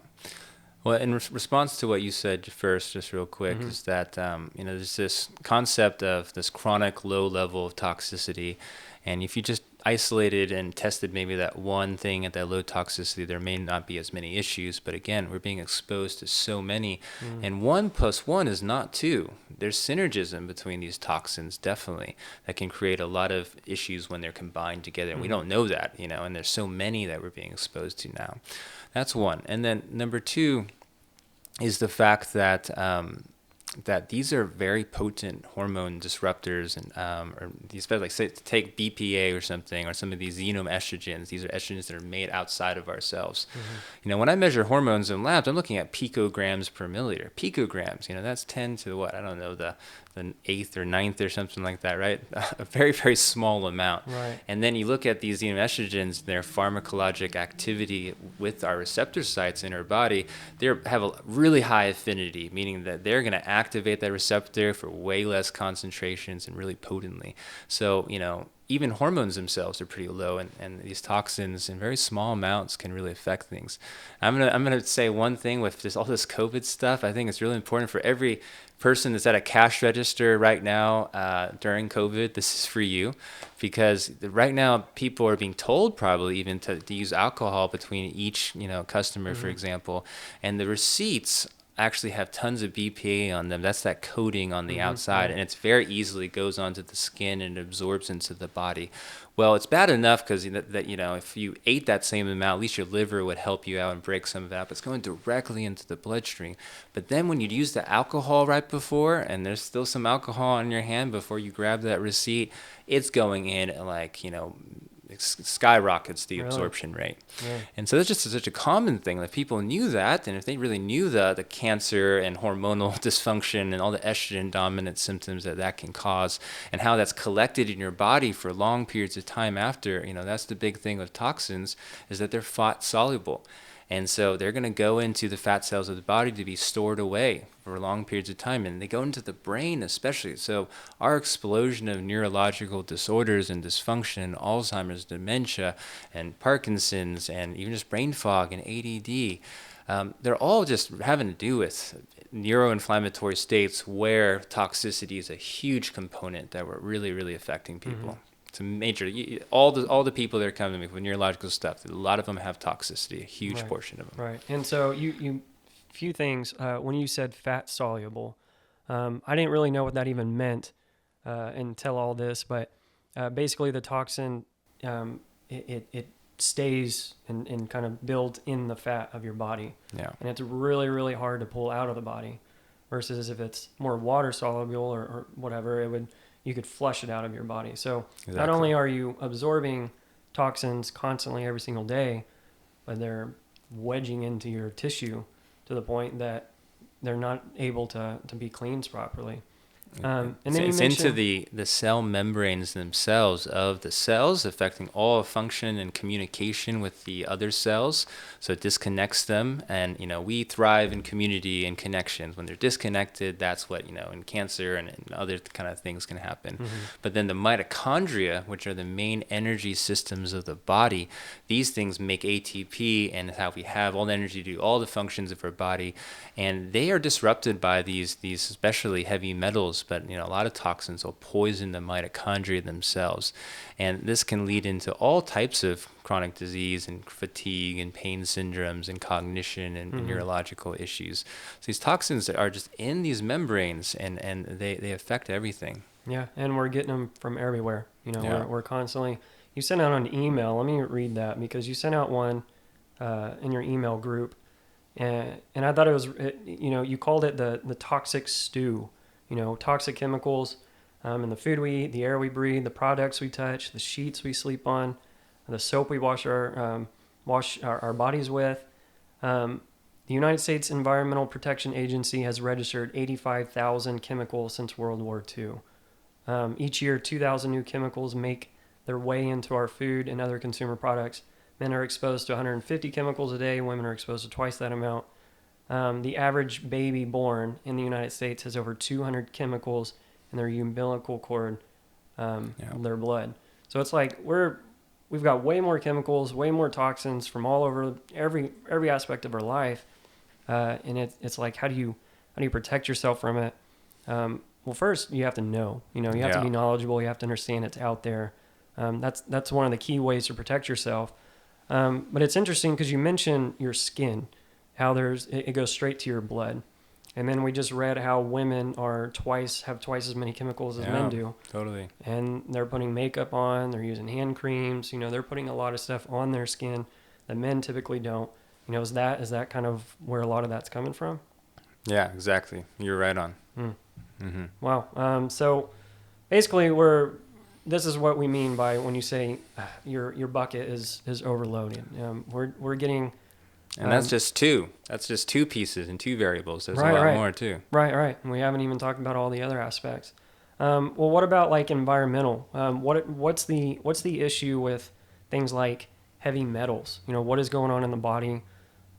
Well, in response to what you said first, just real quick, is that there's this concept of this chronic low level of toxicity, and if you just isolated and tested maybe that one thing at that low toxicity, there may not be as many issues. But again, we're being exposed to so many, and 1 + 1 is not 2. There's synergism between these toxins, definitely, that can create a lot of issues when they're combined together. And we don't know that, and there's so many that we're being exposed to now. That's one. And then number 2 is the fact that that these are very potent hormone disruptors, and or these, like say, take BPA or something, or some of these xenoestrogens. These are estrogens that are made outside of ourselves. When I measure hormones in labs, I'm looking at picograms per milliliter. Picograms, that's 10 to what? I don't know, the the eighth or ninth or something like that, right? A very, very small amount. Right. And then you look at these estrogens, their pharmacologic activity with our receptor sites in our body, they have a really high affinity, meaning that they're going to activate that receptor for way less concentrations and really potently. So, even hormones themselves are pretty low, and these toxins in very small amounts can really affect things. I'm gonna say one thing with all this COVID stuff. I think it's really important for every person that's at a cash register right now during COVID. This is for you, because right now people are being told probably even to use alcohol between each customer, for example, and the receipts actually have tons of BPA on them. That's that coating on the outside, and it's very easily goes onto the skin and absorbs into the body. Well, it's bad enough because if you ate that same amount, at least your liver would help you out and break some of it up. It's going directly into the bloodstream. But then when you use the alcohol right before, and there's still some alcohol on your hand before you grab that receipt, it's going in it skyrockets the absorption rate. Yeah. And so that's just such a common thing that people knew that, and if they really knew the cancer and hormonal dysfunction and all the estrogen dominant symptoms that can cause and how that's collected in your body for long periods of time after, that's the big thing with toxins, is that they're fat soluble. And so they're going to go into the fat cells of the body to be stored away for long periods of time. And they go into the brain especially. So our explosion of neurological disorders and dysfunction, Alzheimer's, dementia, and Parkinson's, and even just brain fog and ADD, they're all just having to do with neuroinflammatory states where toxicity is a huge component that we're really, really affecting people. It's a major, all the people that are coming to me with neurological stuff, a lot of them have toxicity, a huge portion of them. Right. And so you few things, when you said fat soluble, I didn't really know what that even meant until all this, but basically the toxin, it stays and kind of builds in the fat of your body. Yeah. And it's really, really hard to pull out of the body versus if it's more water soluble or whatever, you could flush it out of your body. So not only are you absorbing toxins constantly every single day, but they're wedging into your tissue to the point that they're not able to be cleansed properly. And then it's into the cell membranes themselves of the cells, affecting all function and communication with the other cells. So it disconnects them, and we thrive in community and connections. When they're disconnected, that's what in cancer and other kind of things can happen. But then the mitochondria, which are the main energy systems of the body, these things make ATP, and how we have all the energy to do all the functions of our body, and they are disrupted by these especially heavy metals. But a lot of toxins will poison the mitochondria themselves, and this can lead into all types of chronic disease and fatigue and pain syndromes and cognition and neurological issues. So these toxins are just in these membranes, and they affect everything. Yeah, and we're getting them from everywhere. We're constantly. You sent out an email. Let me read that, because you sent out one in your email group, and I thought it was you called it the toxic stew. Toxic chemicals in the food we eat, the air we breathe, the products we touch, the sheets we sleep on, the soap we wash our bodies with. The United States Environmental Protection Agency has registered 85,000 chemicals since World War II. Each year, 2,000 new chemicals make their way into our food and other consumer products. Men are exposed to 150 chemicals a day. Women are exposed to twice that amount. The average baby born in the United States has over 200 chemicals in their umbilical cord, their blood. So it's like we've got way more chemicals, way more toxins from all over every aspect of our life, and it's like how do you protect yourself from it? Well, first you have to know. You have to be knowledgeable. You have to understand it's out there. That's one of the key ways to protect yourself. But it's interesting because you mentioned your skin. How it goes straight to your blood. And then we just read how women have twice as many chemicals as men do. Totally. And they're putting makeup on, they're using hand creams, they're putting a lot of stuff on their skin that men typically don't. Is that kind of where a lot of that's coming from? Yeah, exactly. You're right on. Wow. So basically this is what we mean by when you say your bucket is overloaded. We're getting And that's just two. That's just two pieces and two variables. There's a lot more too. Right. And we haven't even talked about all the other aspects. Well, what about like environmental? What's the issue with things like heavy metals? What is going on in the body?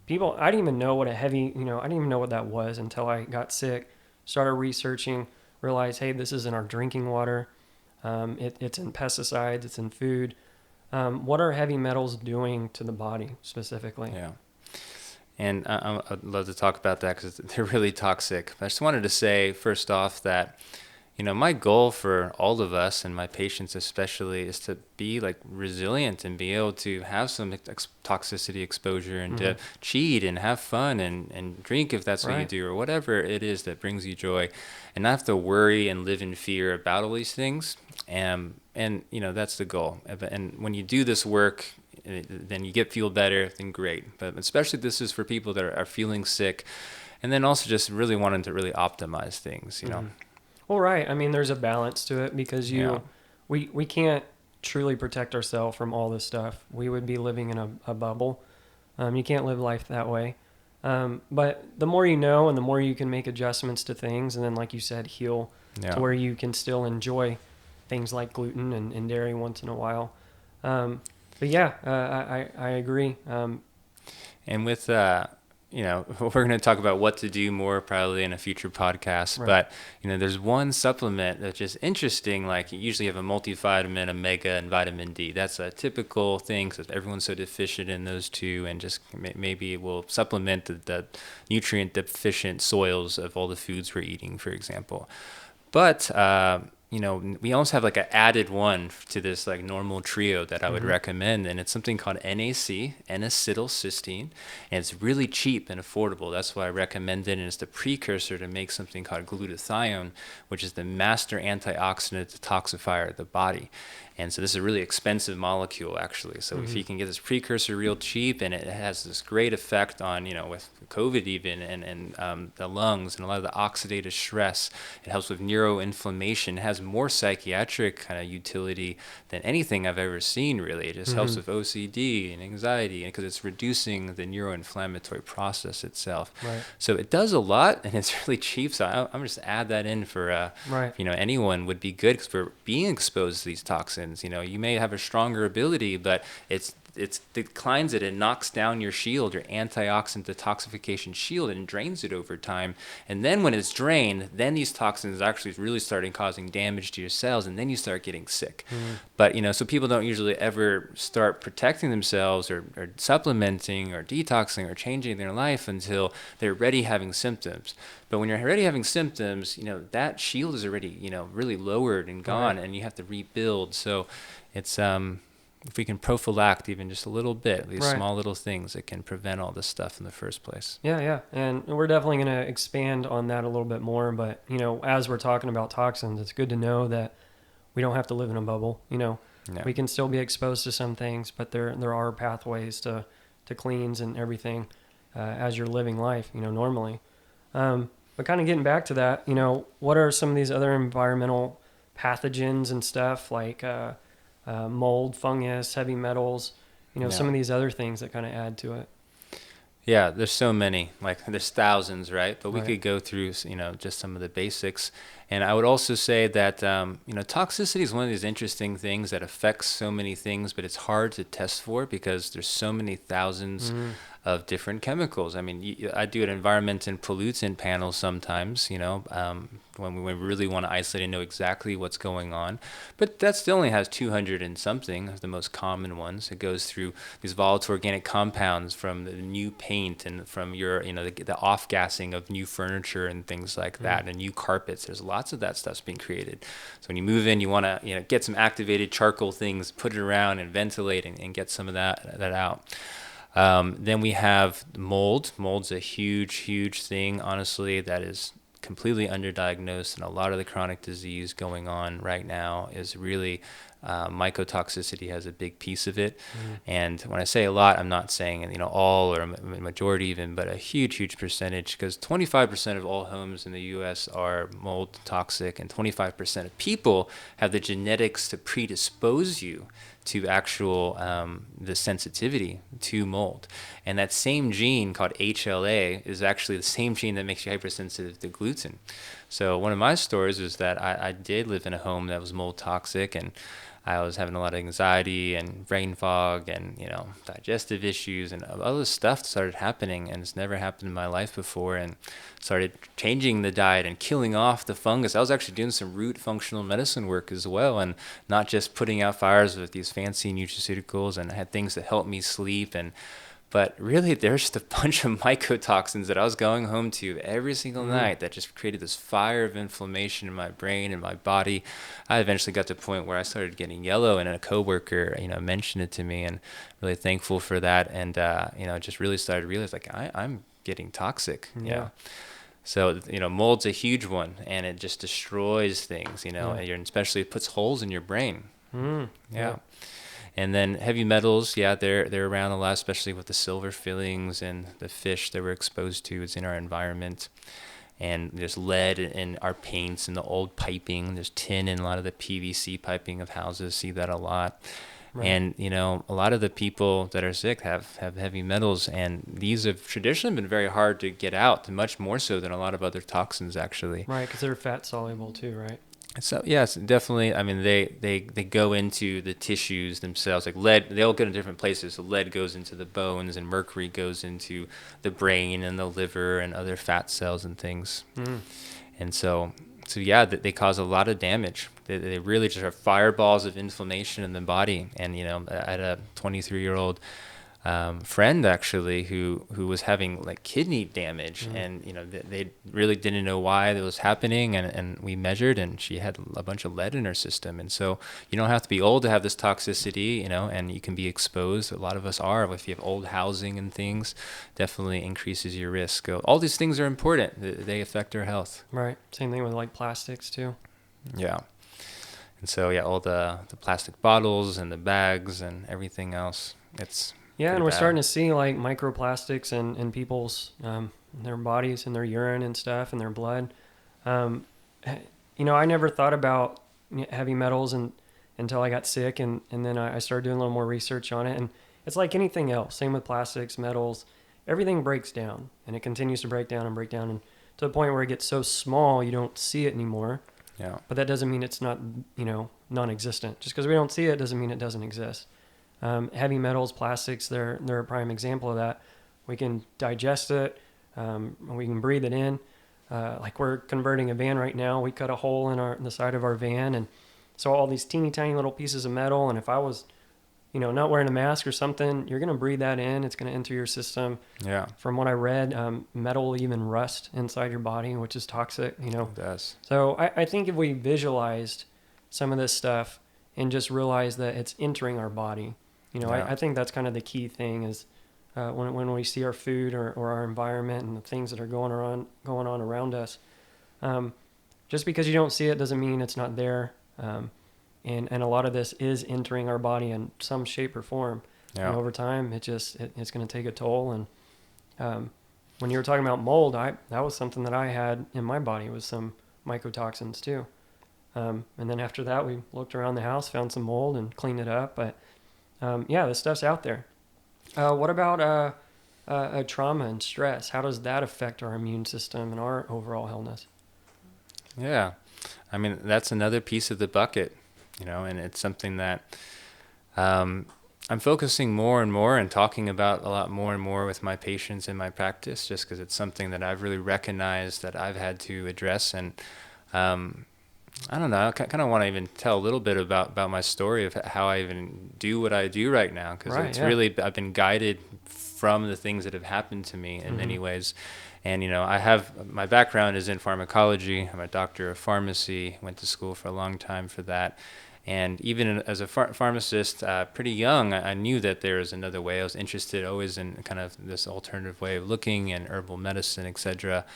People, I didn't even know what I didn't even know what that was until I got sick, started researching, realized, hey, this is in our drinking water. It's in pesticides, it's in food. What are heavy metals doing to the body specifically? Yeah. And I'd love to talk about that because they're really toxic. I just wanted to say first off that, my goal for all of us and my patients especially is to be like resilient and be able to have some toxicity exposure and to cheat and have fun and drink if that's what you do or whatever it is that brings you joy, and not have to worry and live in fear about all these things. And that's the goal. And when you do this work, then you feel better, then great. But especially this is for people that are feeling sick, and then also just really wanting to really optimize things, Well, right. I mean, there's a balance to it because we can't truly protect ourselves from all this stuff. We would be living in a bubble. You can't live life that way. But the more you know and the more you can make adjustments to things, and then, like you said, heal to where you can still enjoy things like gluten and dairy once in a while. But yeah, I agree. And with we're going to talk about what to do more probably in a future podcast. Right. But, there's one supplement that's just interesting. Like you usually have a multivitamin, omega, and vitamin D. That's a typical thing because everyone's so deficient in those two, and just maybe it will supplement the nutrient deficient soils of all the foods we're eating, for example. But, we also have like an added one to this like normal trio that I would recommend, and it's something called NAC, N-acetylcysteine, and it's really cheap and affordable. That's why I recommend it, and it's the precursor to make something called glutathione, which is the master antioxidant detoxifier of the body. And so this is a really expensive molecule, actually. So if you can get this precursor real cheap, and it has this great effect on, with COVID even, and the lungs and a lot of the oxidative stress. It helps with neuroinflammation. It has more psychiatric kind of utility than anything I've ever seen, really. It just helps with OCD and anxiety because it's reducing the neuroinflammatory process itself. Right. So it does a lot, and it's really cheap. So I'm just add that in for, anyone would be good because for being exposed to these toxins. You may have a stronger ability, but it declines it and knocks down your shield, your antioxidant detoxification shield, and drains it over time. And then when it's drained, then these toxins actually really starting causing damage to your cells, and then you start getting sick. But, so people don't usually ever start protecting themselves or supplementing or detoxing or changing their life until they're already having symptoms. But when you're already having symptoms, that shield is already, really lowered and gone, and you have to rebuild. So it's, if we can prophylact even just a little bit, these small little things that can prevent all this stuff in the first place. Yeah. And we're definitely going to expand on that a little bit more. But, as we're talking about toxins, it's good to know that we don't have to live in a bubble. We can still be exposed to some things, but there are pathways to cleans and everything as you're living life, normally. But kind of getting back to that, what are some of these other environmental pathogens and stuff like mold, fungus, heavy metals, some of these other things that kind of add to it? Yeah, there's so many, like there's thousands, right? But we could go through, just some of the basics. And I would also say that, toxicity is one of these interesting things that affects so many things, but it's hard to test for because there's so many thousands of different chemicals. I mean, I do an environment and pollutant panel sometimes, when we really want to isolate and know exactly what's going on. But that still only has 200 and something of the most common ones. It goes through these volatile organic compounds from the new paint and from your, the off-gassing of new furniture and things like that, and new carpets. There's lots of that stuff's being created. So when you move in, you want to, get some activated charcoal things, put it around and ventilate and get some of that out. Then we have mold. Mold's a huge thing, honestly, that is completely underdiagnosed, and a lot of the chronic disease going on right now is really mycotoxicity has a big piece of it. And when I say a lot, I'm not saying all or a majority even, but a huge percentage, because 25% of all homes in the U.S. are mold toxic, and 25% of people have the genetics to predispose you to actual the sensitivity to mold. And that same gene called HLA is actually the same gene that makes you hypersensitive to gluten. So one of my stories was that I did live in a home that was mold toxic, and I was having a lot of anxiety and brain fog and, digestive issues, and all this stuff started happening, and it's never happened in my life before, and started changing the diet and killing off the fungus. I was actually doing some root functional medicine work as well, and not just putting out fires with these fancy nutraceuticals, and I had things that helped me sleep. But really, there's just a bunch of mycotoxins that I was going home to every single night that just created this fire of inflammation in my brain and my body. I eventually got to the point where I started getting yellow, and a coworker, mentioned it to me, and really thankful for that. And, just really started to realize, like, I'm getting toxic. Yeah. So, mold's a huge one, and it just destroys things, and especially it puts holes in your brain. Yeah. And then heavy metals, they're around a lot, especially with the silver fillings and the fish that we're exposed to. It's in our environment. And there's lead in our paints and the old piping. There's tin in a lot of the PVC piping of houses. See that a lot. Right. And, a lot of the people that are sick have heavy metals, and these have traditionally been very hard to get out, much more so than a lot of other toxins, actually. Right, because they're fat soluble too, right? So yes, definitely. I mean, they go into the tissues themselves. Like lead, they'll go to different places. So lead goes into the bones, and mercury goes into the brain and the liver and other fat cells and things. And so they cause a lot of damage. They really just are fireballs of inflammation in the body. And I had a 23-year-old friend actually who was having like kidney damage, and they really didn't know why that was happening, and we measured, and she had a bunch of lead in her system. And so you don't have to be old to have this toxicity, and you can be exposed. A lot of us are. If you have old housing and things, definitely increases your risk. All these things are important. They affect our health. Right. Same thing with like plastics too. Yeah. And so all the plastic bottles and the bags and everything else, it's and we're bad. starting to see like microplastics in people's their bodies and their urine and stuff and their blood. I never thought about heavy metals until I got sick, and then I started doing a little more research on it. And it's like anything else. Same with plastics, metals. Everything breaks down, and it continues to break down, and to the point where it gets so small you don't see it anymore. Yeah. But that doesn't mean it's not non-existent. Just because we don't see it doesn't mean it doesn't exist. Heavy metals, plastics, they're a prime example of that. We can digest it. We can breathe it in. Like we're converting a van right now. We cut a hole in the side of our van, and so all these teeny tiny little pieces of metal. And if I was, not wearing a mask or something, you're gonna breathe that in. It's gonna enter your system. Yeah. From what I read, metal will even rust inside your body, which is toxic. It does. So I think if we visualized some of this stuff and just realized that it's entering our body. I think that's kind of the key thing is when we see our food or our environment and the things that are going on around us. Just because you don't see it doesn't mean it's not there. And a lot of this is entering our body in some shape or form. Yeah. And over time, it's going to take a toll. And when you were talking about mold, that was something that I had in my body was some mycotoxins too. And then after that, we looked around the house, found some mold and cleaned it up. But this stuff's out there. What about trauma and stress? How does that affect our immune system and our overall healthness? Yeah. I mean, that's another piece of the bucket, and it's something that I'm focusing more and more and talking about a lot more and more with my patients in my practice, just because it's something that I've really recognized that I've had to address. And I don't know, I kind of want to even tell a little bit about my story of how I even do what I do right now, because really, I've been guided from the things that have happened to me in many ways. And, I have, my background is in pharmacology. I'm a doctor of pharmacy, went to school for a long time for that. And even as a pharmacist, pretty young, I knew that there was another way. I was interested always in kind of this alternative way of looking and herbal medicine, etc.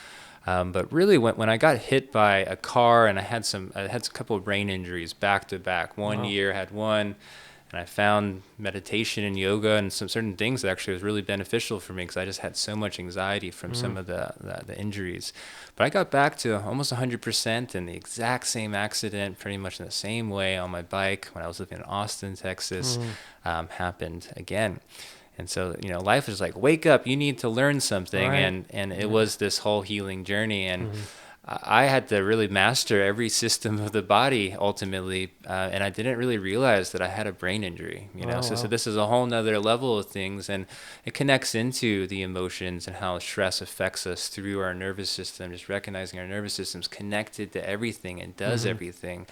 But really, when I got hit by a car and I had a couple of brain injuries back to back. One year I had one, And I found meditation and yoga and some certain things that actually was really beneficial for me, because I just had so much anxiety from some of the injuries. But I got back to almost 100% in the exact same accident, pretty much in the same way on my bike when I was living in Austin, Texas, happened again. And so, life is like, wake up, you need to learn something. Right. And it was this whole healing journey. And I had to really master every system of the body ultimately. And I didn't really realize that I had a brain injury, Oh, So wow. this is a whole nother level of things. And it connects into the emotions and how stress affects us through our nervous system, just recognizing our nervous system's connected to everything and does everything.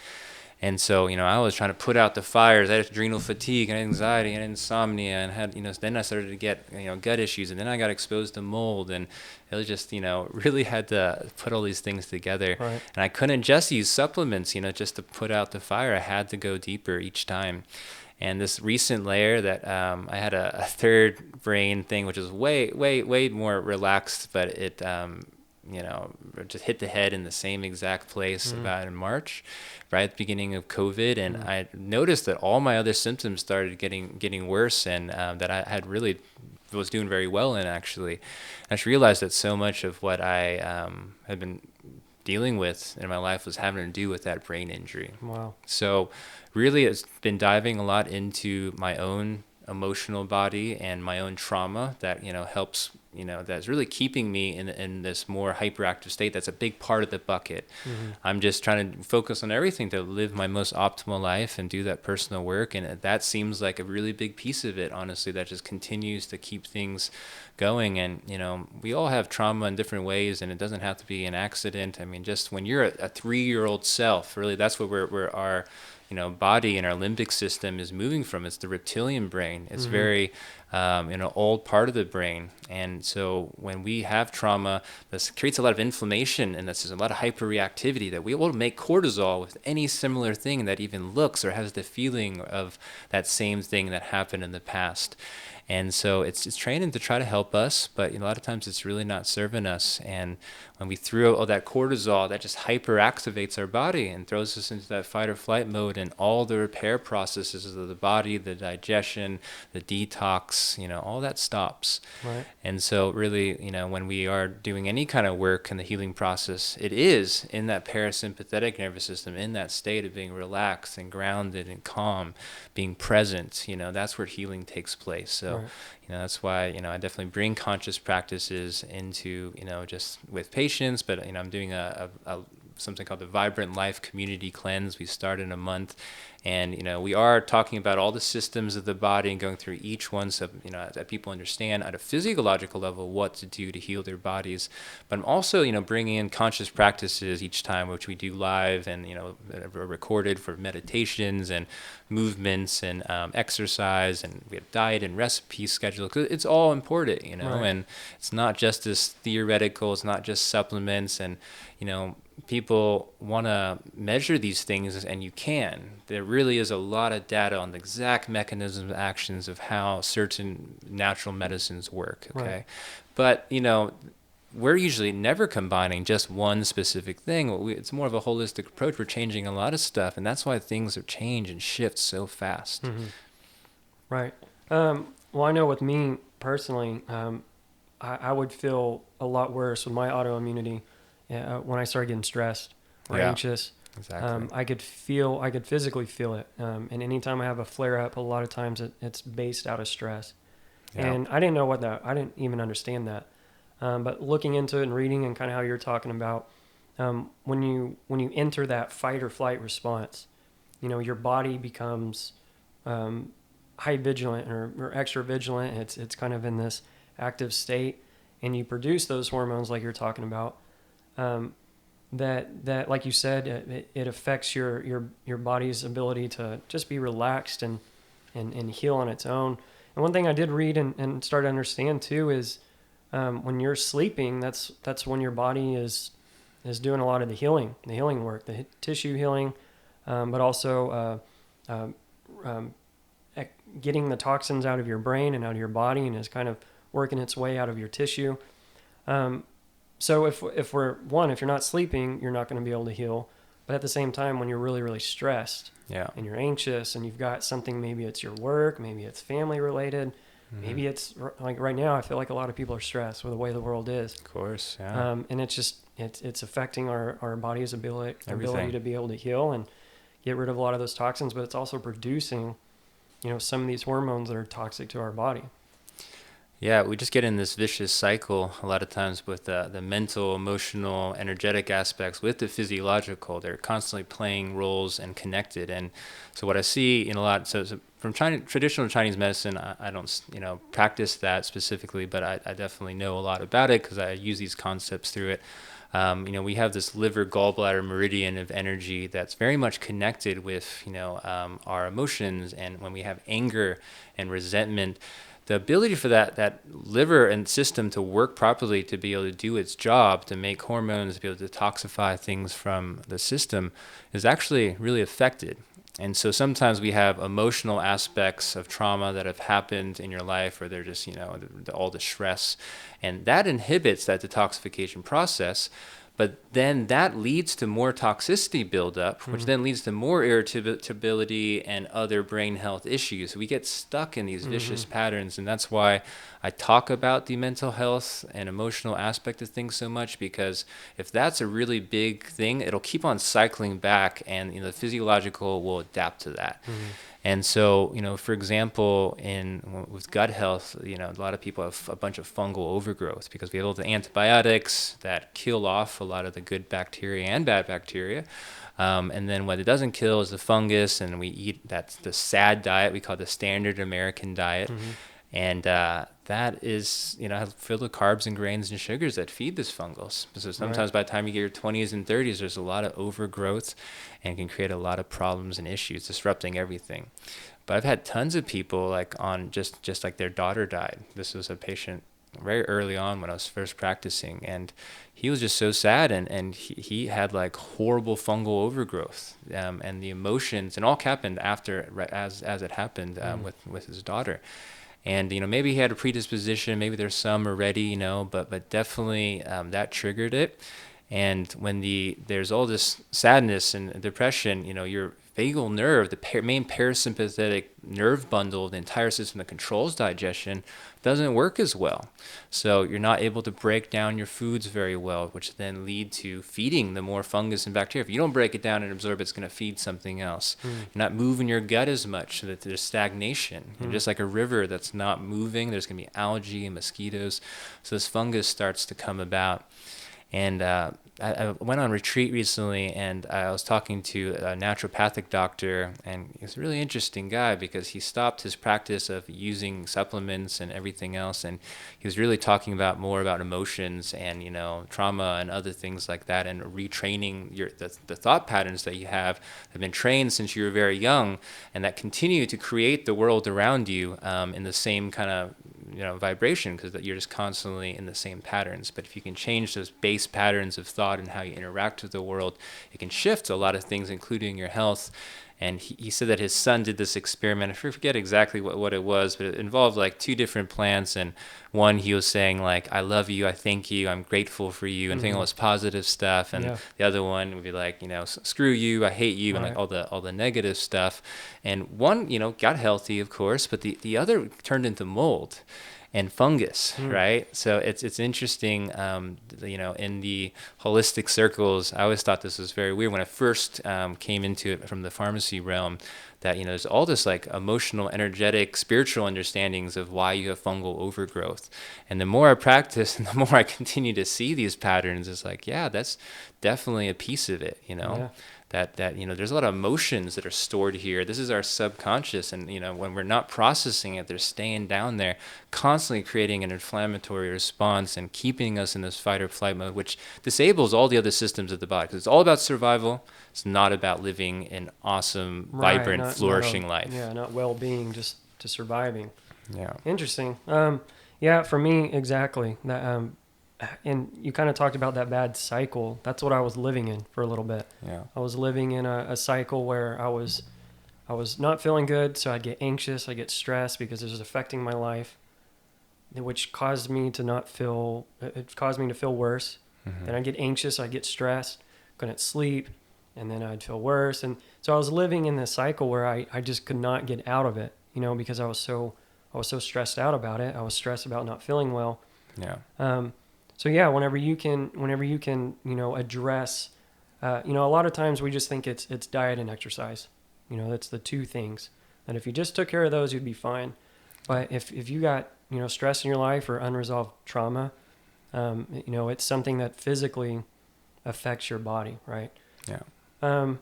And so, I was trying to put out the fires. I had adrenal fatigue and anxiety and insomnia, and had, then I started to get, gut issues, and then I got exposed to mold, and it was just, really had to put all these things together. Right. And I couldn't just use supplements, just to put out the fire. I had to go deeper each time. And this recent layer that I had a third brain thing, which is way, way, way more relaxed, but it, just hit the head in the same exact place about in March, right at the beginning of COVID. And I noticed that all my other symptoms started getting worse, and that I had really was doing very well in, actually. I just realized that so much of what I had been dealing with in my life was having to do with that brain injury. Wow. So really it's been diving a lot into my own emotional body and my own trauma that, helps, that's really keeping me in this more hyperactive state. That's a big part of the bucket. I'm just trying to focus on everything to live my most optimal life and do that personal work. And that seems like a really big piece of it, honestly, that just continues to keep things going. And, we all have trauma in different ways, and it doesn't have to be an accident. I mean, just when you're a 3-year-old self, really, that's what we're our body and our limbic system is moving from. It's the reptilian brain. It's very, old part of the brain. And so when we have trauma, this creates a lot of inflammation, and there's a lot of hyperreactivity that we will make cortisol with any similar thing that even looks or has the feeling of that same thing that happened in the past. And so it's training to try to help us, but a lot of times it's really not serving us. And when we throw all that cortisol, that just hyperactivates our body and throws us into that fight or flight mode, and all the repair processes of the body, the digestion, the detox, all that stops. Right. And so really, when we are doing any kind of work in the healing process, it is in that parasympathetic nervous system, in that state of being relaxed and grounded and calm, being present. That's where healing takes place. So, Right. that's why, I definitely bring conscious practices into, just with patients, but, I'm doing a something called the Vibrant Life Community Cleanse. We start in a month. And, we are talking about all the systems of the body and going through each one so, that people understand at a physiological level what to do to heal their bodies. But I'm also, bringing in conscious practices each time, which we do live and, are recorded for meditations and movements and exercise. And we have diet and recipe schedule. 'Cause it's all important, Right. and it's not just this theoretical. It's not just supplements. And, people want to measure these things, and you can. There really is a lot of data on the exact mechanisms, actions of how certain natural medicines work, okay? Right. But, we're usually never combining just one specific thing. It's more of a holistic approach. We're changing a lot of stuff, and that's why things are change and shift so fast. Right. Well, I know with me personally, I would feel a lot worse with my autoimmunity when I started getting stressed or Yeah. anxious. Exactly. I could physically feel it. And anytime I have a flare up, a lot of times it's based out of stress. Yeah. And I didn't know I didn't even understand that. But looking into it and reading and kind of how you're talking about, when you enter that fight or flight response, your body becomes high vigilant or extra vigilant. It's kind of in this active state, and you produce those hormones like you're talking about. That like you said, it affects your body's ability to just be relaxed and heal on its own. And one thing I did read and start to understand too is when you're sleeping, that's when your body is doing a lot of the healing work, the tissue healing, but also getting the toxins out of your brain and out of your body, and is kind of working its way out of your tissue. So if you're not sleeping, you're not going to be able to heal. But at the same time, when you're really, really stressed Yeah. and you're anxious and you've got something, maybe it's your work, maybe it's family related, maybe it's like right now, I feel like a lot of people are stressed with the way the world is. Of course. Yeah. And it's just, it's affecting our body's ability Everything. to be able to heal and get rid of a lot of those toxins, but it's also producing, some of these hormones that are toxic to our body. Yeah, we just get in this vicious cycle a lot of times with the mental, emotional, energetic aspects with the physiological. They're constantly playing roles and connected. And so what I see in a lot, so from traditional Chinese medicine, I don't, practice that specifically, but I definitely know a lot about it because I use these concepts through it. We have this liver gallbladder meridian of energy that's very much connected with, our emotions. And when we have anger and resentment, the ability for that liver and system to work properly, to be able to do its job, to make hormones, to be able to detoxify things from the system, is actually really affected. And so sometimes we have emotional aspects of trauma that have happened in your life, or they're just, all the stress, and that inhibits that detoxification process. But then that leads to more toxicity buildup, which then leads to more irritability and other brain health issues. We get stuck in these vicious patterns, and that's why I talk about the mental health and emotional aspect of things so much, because if that's a really big thing, it'll keep on cycling back, and the physiological will adapt to that. And so, for example, with gut health, a lot of people have a bunch of fungal overgrowth because we have all the antibiotics that kill off a lot of the good bacteria and bad bacteria. And then what it doesn't kill is the fungus, and we eat that's the SAD diet. We call it the standard American diet. And that is, filled with carbs and grains and sugars that feed this fungus. So sometimes by the time you get your 20s and 30s, there's a lot of overgrowth and can create a lot of problems and issues, disrupting everything. But I've had tons of people like on just like their daughter died. This was a patient very early on when I was first practicing, and he was just so sad, and he had like horrible fungal overgrowth, and the emotions, and all happened after, as it happened with his daughter. And maybe he had a predisposition, maybe there's some already, but definitely that triggered it. And when there's all this sadness and depression, your vagal nerve, the main parasympathetic nerve bundle, the entire system that controls digestion, doesn't work as well. So you're not able to break down your foods very well, which then lead to feeding the more fungus and bacteria. If you don't break it down and absorb it, it's going to feed something else. You're not moving your gut as much, so that there's stagnation. And just like a river that's not moving, there's going to be algae and mosquitoes. So this fungus starts to come about. And I went on retreat recently, and I was talking to a naturopathic doctor, and he's a really interesting guy because he stopped his practice of using supplements and everything else, and he was really talking more about emotions and trauma and other things like that, and retraining the thought patterns that you have been trained since you were very young, and that continue to create the world around you in the same kind of vibration, because you're just constantly in the same patterns. But if you can change those base patterns of thought and how you interact with the world, it can shift a lot of things, including your health. And he said that his son did this experiment. I forget exactly what it was, but it involved like two different plants. And one, he was saying like, I love you, I thank you, I'm grateful for you, and saying all this positive stuff. And the other one would be like, screw you, I hate you, and like all the negative stuff. And one, got healthy, of course, but the other turned into mold and fungus, right? So it's interesting, in the holistic circles. I always thought this was very weird when I first came into it from the pharmacy realm, that there's all this like emotional, energetic, spiritual understandings of why you have fungal overgrowth. And the more I practice and the more I continue to see these patterns, it's like, yeah, that's definitely a piece of it, that there's a lot of emotions that are stored here. This is our subconscious, and when we're not processing it, they're staying down there, constantly creating an inflammatory response and keeping us in this fight or flight mode, which disables all the other systems of the body, because it's all about survival. It's not about living an awesome, vibrant, flourishing life. Yeah, not well-being, just to surviving. Yeah. Interesting. Yeah, for me, exactly. That, and you kind of talked about that bad cycle. That's what I was living in for a little bit. Yeah. I was living in a cycle where I was not feeling good, so I'd get anxious, I'd get stressed because it was affecting my life, which caused me to feel worse. And I'd get anxious, I'd get stressed, couldn't sleep, and then I'd feel worse. And so I was living in this cycle where I just could not get out of it, because I was so stressed out about it. I was stressed about not feeling well. Yeah. So yeah, whenever you can, address, a lot of times we just think it's diet and exercise. That's the two things. And if you just took care of those, you'd be fine. But if you got, stress in your life or unresolved trauma, it's something that physically affects your body, right? Yeah.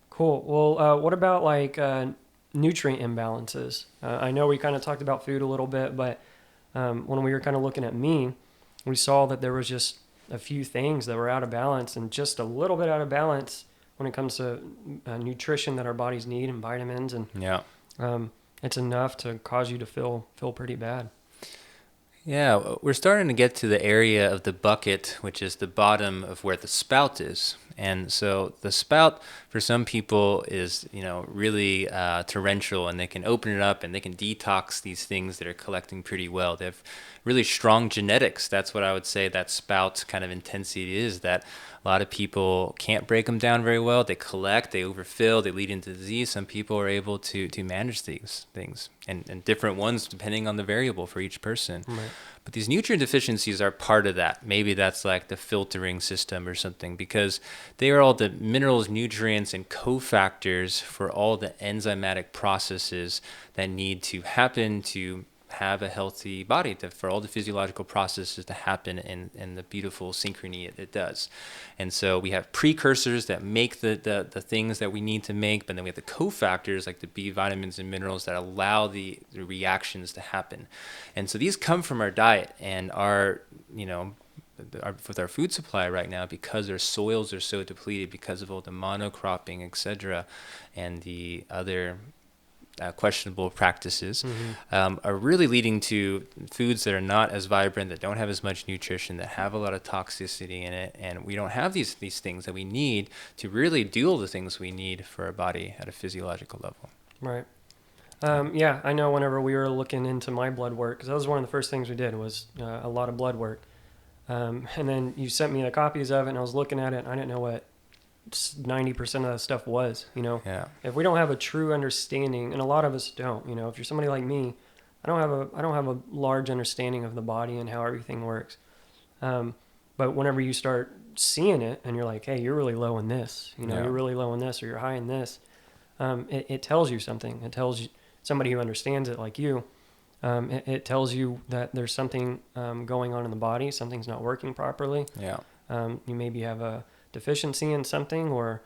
Cool. Well, what about like nutrient imbalances? I know we kind of talked about food a little bit, but when we were kind of looking at me, we saw that there was just a few things that were out of balance, and just a little bit out of balance when it comes to nutrition that our bodies need and vitamins, and Yeah. it's enough to cause you to feel pretty bad. Yeah, we're starting to get to the area of the bucket, which is the bottom of where the spout is. And so the spout for some people is, really torrential, and they can open it up and they can detox these things that are collecting pretty well. They have really strong genetics. That's what I would say that spout kind of intensity is, that a lot of people can't break them down very well. They collect, they overfill, they lead into disease. Some people are able to manage these things, and different ones depending on the variable for each person. Right. But these nutrient deficiencies are part of that. Maybe that's like the filtering system or something, because they are all the minerals, nutrients, and cofactors for all the enzymatic processes that need to happen to have a healthy body, for all the physiological processes to happen in the beautiful synchrony it does. And so we have precursors that make the things that we need to make, but then we have the cofactors like the B vitamins and minerals that allow the reactions to happen. And so these come from our diet and with our food supply right now, because our soils are so depleted because of all the monocropping, etc., and the other questionable practices, are really leading to foods that are not as vibrant, that don't have as much nutrition, that have a lot of toxicity in it, and we don't have these things that we need to really do all the things we need for our body at a physiological level. Right. Yeah, I know whenever we were looking into my blood work, because that was one of the first things we did was a lot of blood work. And then you sent me the copies of it, and I was looking at it, and I didn't know what 90% of that stuff was. Yeah. If we don't have a true understanding, and a lot of us don't, if you're somebody like me, I don't have a large understanding of the body and how everything works. But whenever you start seeing it and you're like, hey, you're really low in this, Yeah. you're really low in this, or you're high in this, it tells you something. It tells you, somebody who understands it like you, it tells you that there's something going on in the body, something's not working properly. Yeah. You maybe have a deficiency in something, or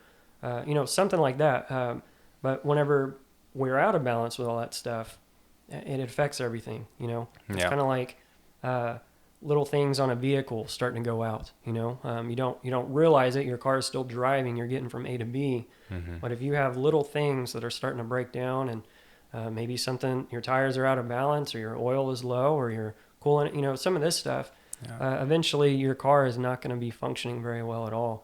something like that. But whenever we're out of balance with all that stuff, it affects everything. It's kind of like little things on a vehicle starting to go out. You don't realize it. Your car is still driving. You're getting from A to B. But if you have little things that are starting to break down, and maybe your tires are out of balance, or your oil is low, or your coolant, some of this stuff, eventually your car is not going to be functioning very well at all.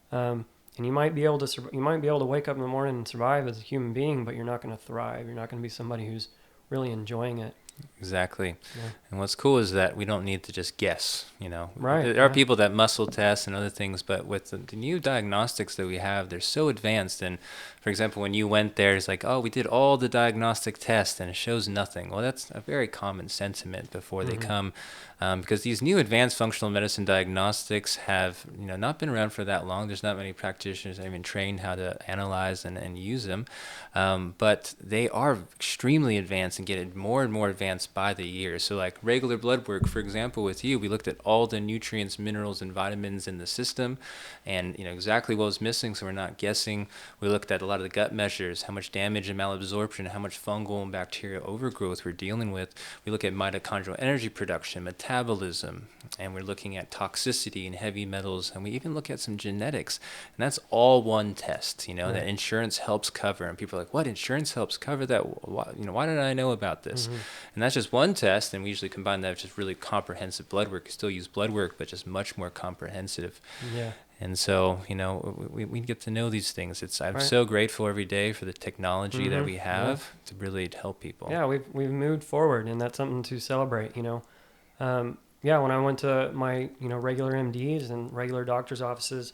And you might be able to wake up in the morning and survive as a human being, but you're not going to thrive. You're not going to be somebody who's really enjoying it. Exactly. Yeah. And what's cool is that we don't need to just guess, Right. There are people that muscle test and other things, but with the new diagnostics that we have, they're so advanced. And for example, when you went there, it's like, oh, we did all the diagnostic tests and it shows nothing. Well, that's a very common sentiment before they come, because these new advanced functional medicine diagnostics have, not been around for that long. There's not many practitioners that have even trained how to analyze and use them. But they are extremely advanced and get more and more advanced by the year. So like regular blood work, for example, with you, we looked at all the nutrients, minerals, and vitamins in the system, and exactly what was missing, so we're not guessing. We looked at a lot of the gut measures, how much damage and malabsorption, how much fungal and bacterial overgrowth we're dealing with. We look at mitochondrial energy production, metabolism, and we're looking at toxicity and heavy metals, and we even look at some genetics. And that's all one test, Right. that insurance helps cover. And people are like, what, insurance helps cover that? Why did I know about this? And that's just one test, and we usually combine that with just really comprehensive blood work. You still use blood work, but just much more comprehensive. Yeah. And so, we get to know these things. I'm Right. so grateful every day for the technology that we have to really help people. Yeah, we've moved forward, and that's something to celebrate. When I went to my regular MDs and regular doctors' offices,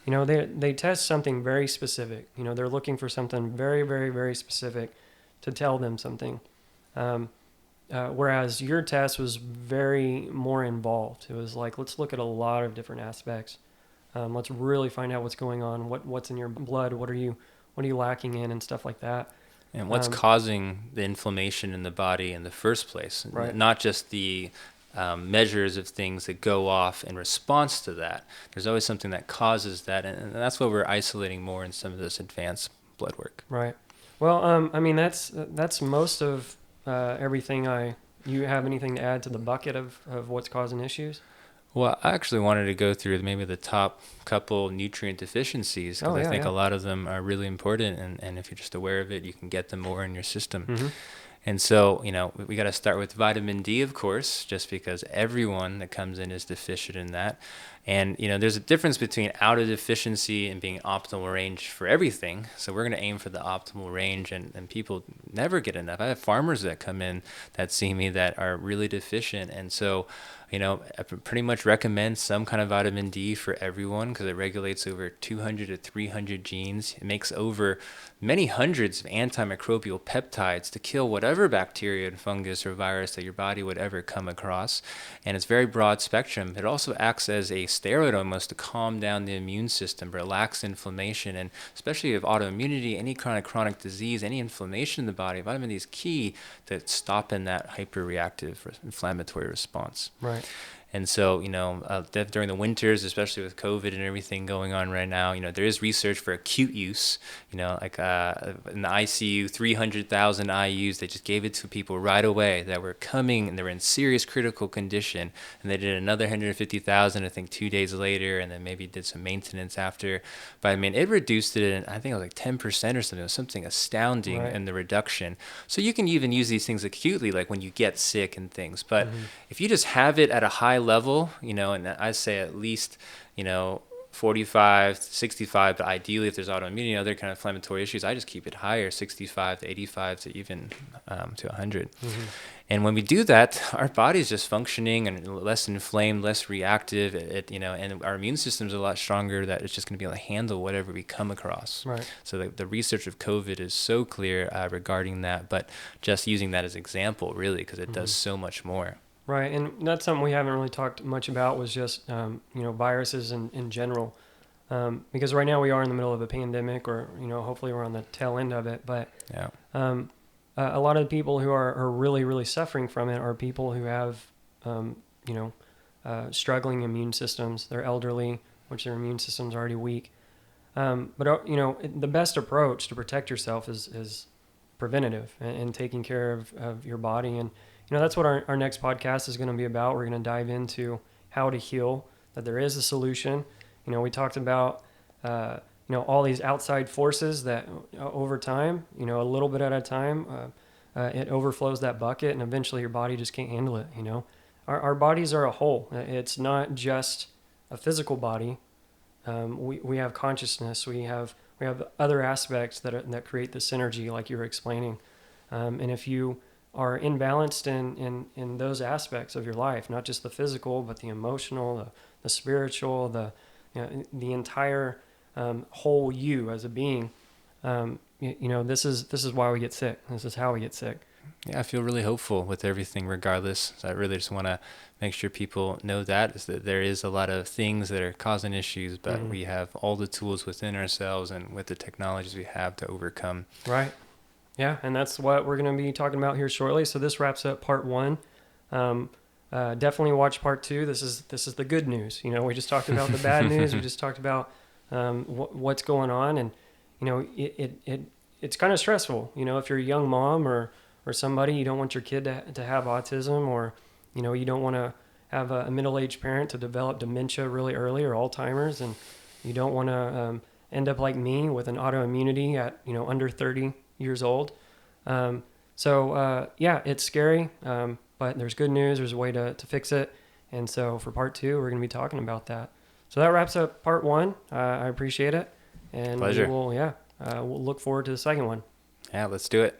they test something very specific. They're looking for something very, very, very specific to tell them something. Whereas your test was very more involved. It was like, let's look at a lot of different aspects. Let's really find out what's going on, what's in your blood, what are you lacking in, and stuff like that. And what's causing the inflammation in the body in the first place. Right. Not just the measures of things that go off in response to that. There's always something that causes that, and that's what we're isolating more in some of this advanced blood work. Right. Well, that's most of everything. You have anything to add to the bucket of what's causing issues? Well, I actually wanted to go through maybe the top couple nutrient deficiencies, because I think a lot of them are really important, and if you're just aware of it, you can get them more in your system. Mm-hmm. And so, we got to start with vitamin D, of course, just because everyone that comes in is deficient in that. And, there's a difference between out of deficiency and being optimal range for everything. So we're going to aim for the optimal range, and people never get enough. I have farmers that come in that see me that are really deficient. And so, I pretty much recommend some kind of vitamin D for everyone, because it regulates over 200 to 300 genes. It makes over many hundreds of antimicrobial peptides to kill whatever bacteria and fungus or virus that your body would ever come across. And it's very broad spectrum. It also acts as a steroid almost to calm down the immune system, relax inflammation, and especially if autoimmunity, any kind of chronic disease, any inflammation in the body, vitamin D is key to stopping that hyperreactive inflammatory response. Right. And so, during the winters, especially with COVID and everything going on right now, there is research for acute use, like in the ICU, 300,000 IUs, they just gave it to people right away that were coming and they were in serious critical condition. And they did another 150,000, I think, 2 days later, and then maybe did some maintenance after. But it reduced it, in, I think it was like 10% or something. It was something astounding in the reduction. So you can even use these things acutely, like when you get sick and things. But if you just have it at a high level, and I say at least, 45 to 65, but ideally if there's autoimmunity, other kind of inflammatory issues, I just keep it higher, 65 to 85 to even to 100. And when we do that, our body's just functioning and less inflamed, less reactive, and our immune system's a lot stronger, that it's just going to be able to handle whatever we come across. Right. So the research of COVID is so clear regarding that, but just using that as example, really, because it does so much more. Right, and that's something we haven't really talked much about, was just viruses in general, because right now we are in the middle of a pandemic, or hopefully we're on the tail end of it. But a lot of the people who are really, really suffering from it are people who have struggling immune systems. They're elderly, which their immune system's already weak. But the best approach to protect yourself is preventative and taking care of your body. And that's what our next podcast is going to be about. We're going to dive into how to heal, that there is a solution. We talked about, all these outside forces that over time, a little bit at a time, it overflows that bucket, and eventually your body just can't handle it. Our bodies are a whole. It's not just a physical body. We have consciousness. We have other aspects that create the synergy, like you were explaining. And if you are imbalanced in those aspects of your life, not just the physical, but the emotional, the spiritual, the entire whole you as a being. This is why we get sick. This is how we get sick. Yeah, I feel really hopeful with everything regardless. So I really just want to make sure people know that there is a lot of things that are causing issues, but we have all the tools within ourselves and with the technologies we have to overcome. Right. Yeah, and that's what we're going to be talking about here shortly. So this wraps up part 1. Definitely watch part 2. This is the good news. We just talked about the bad news. We just talked about what's going on, and it's kind of stressful. If you're a young mom or somebody, you don't want your kid to have autism, or you don't want to have a middle-aged parent to develop dementia really early, or Alzheimer's, and you don't want to end up like me with an autoimmunity at under 30 years old. It's scary, but there's good news. There's a way to fix it. And so for part 2, we're going to be talking about that. So that wraps up part 1. I appreciate it. And Pleasure. we'll look forward to the second one. Yeah, let's do it.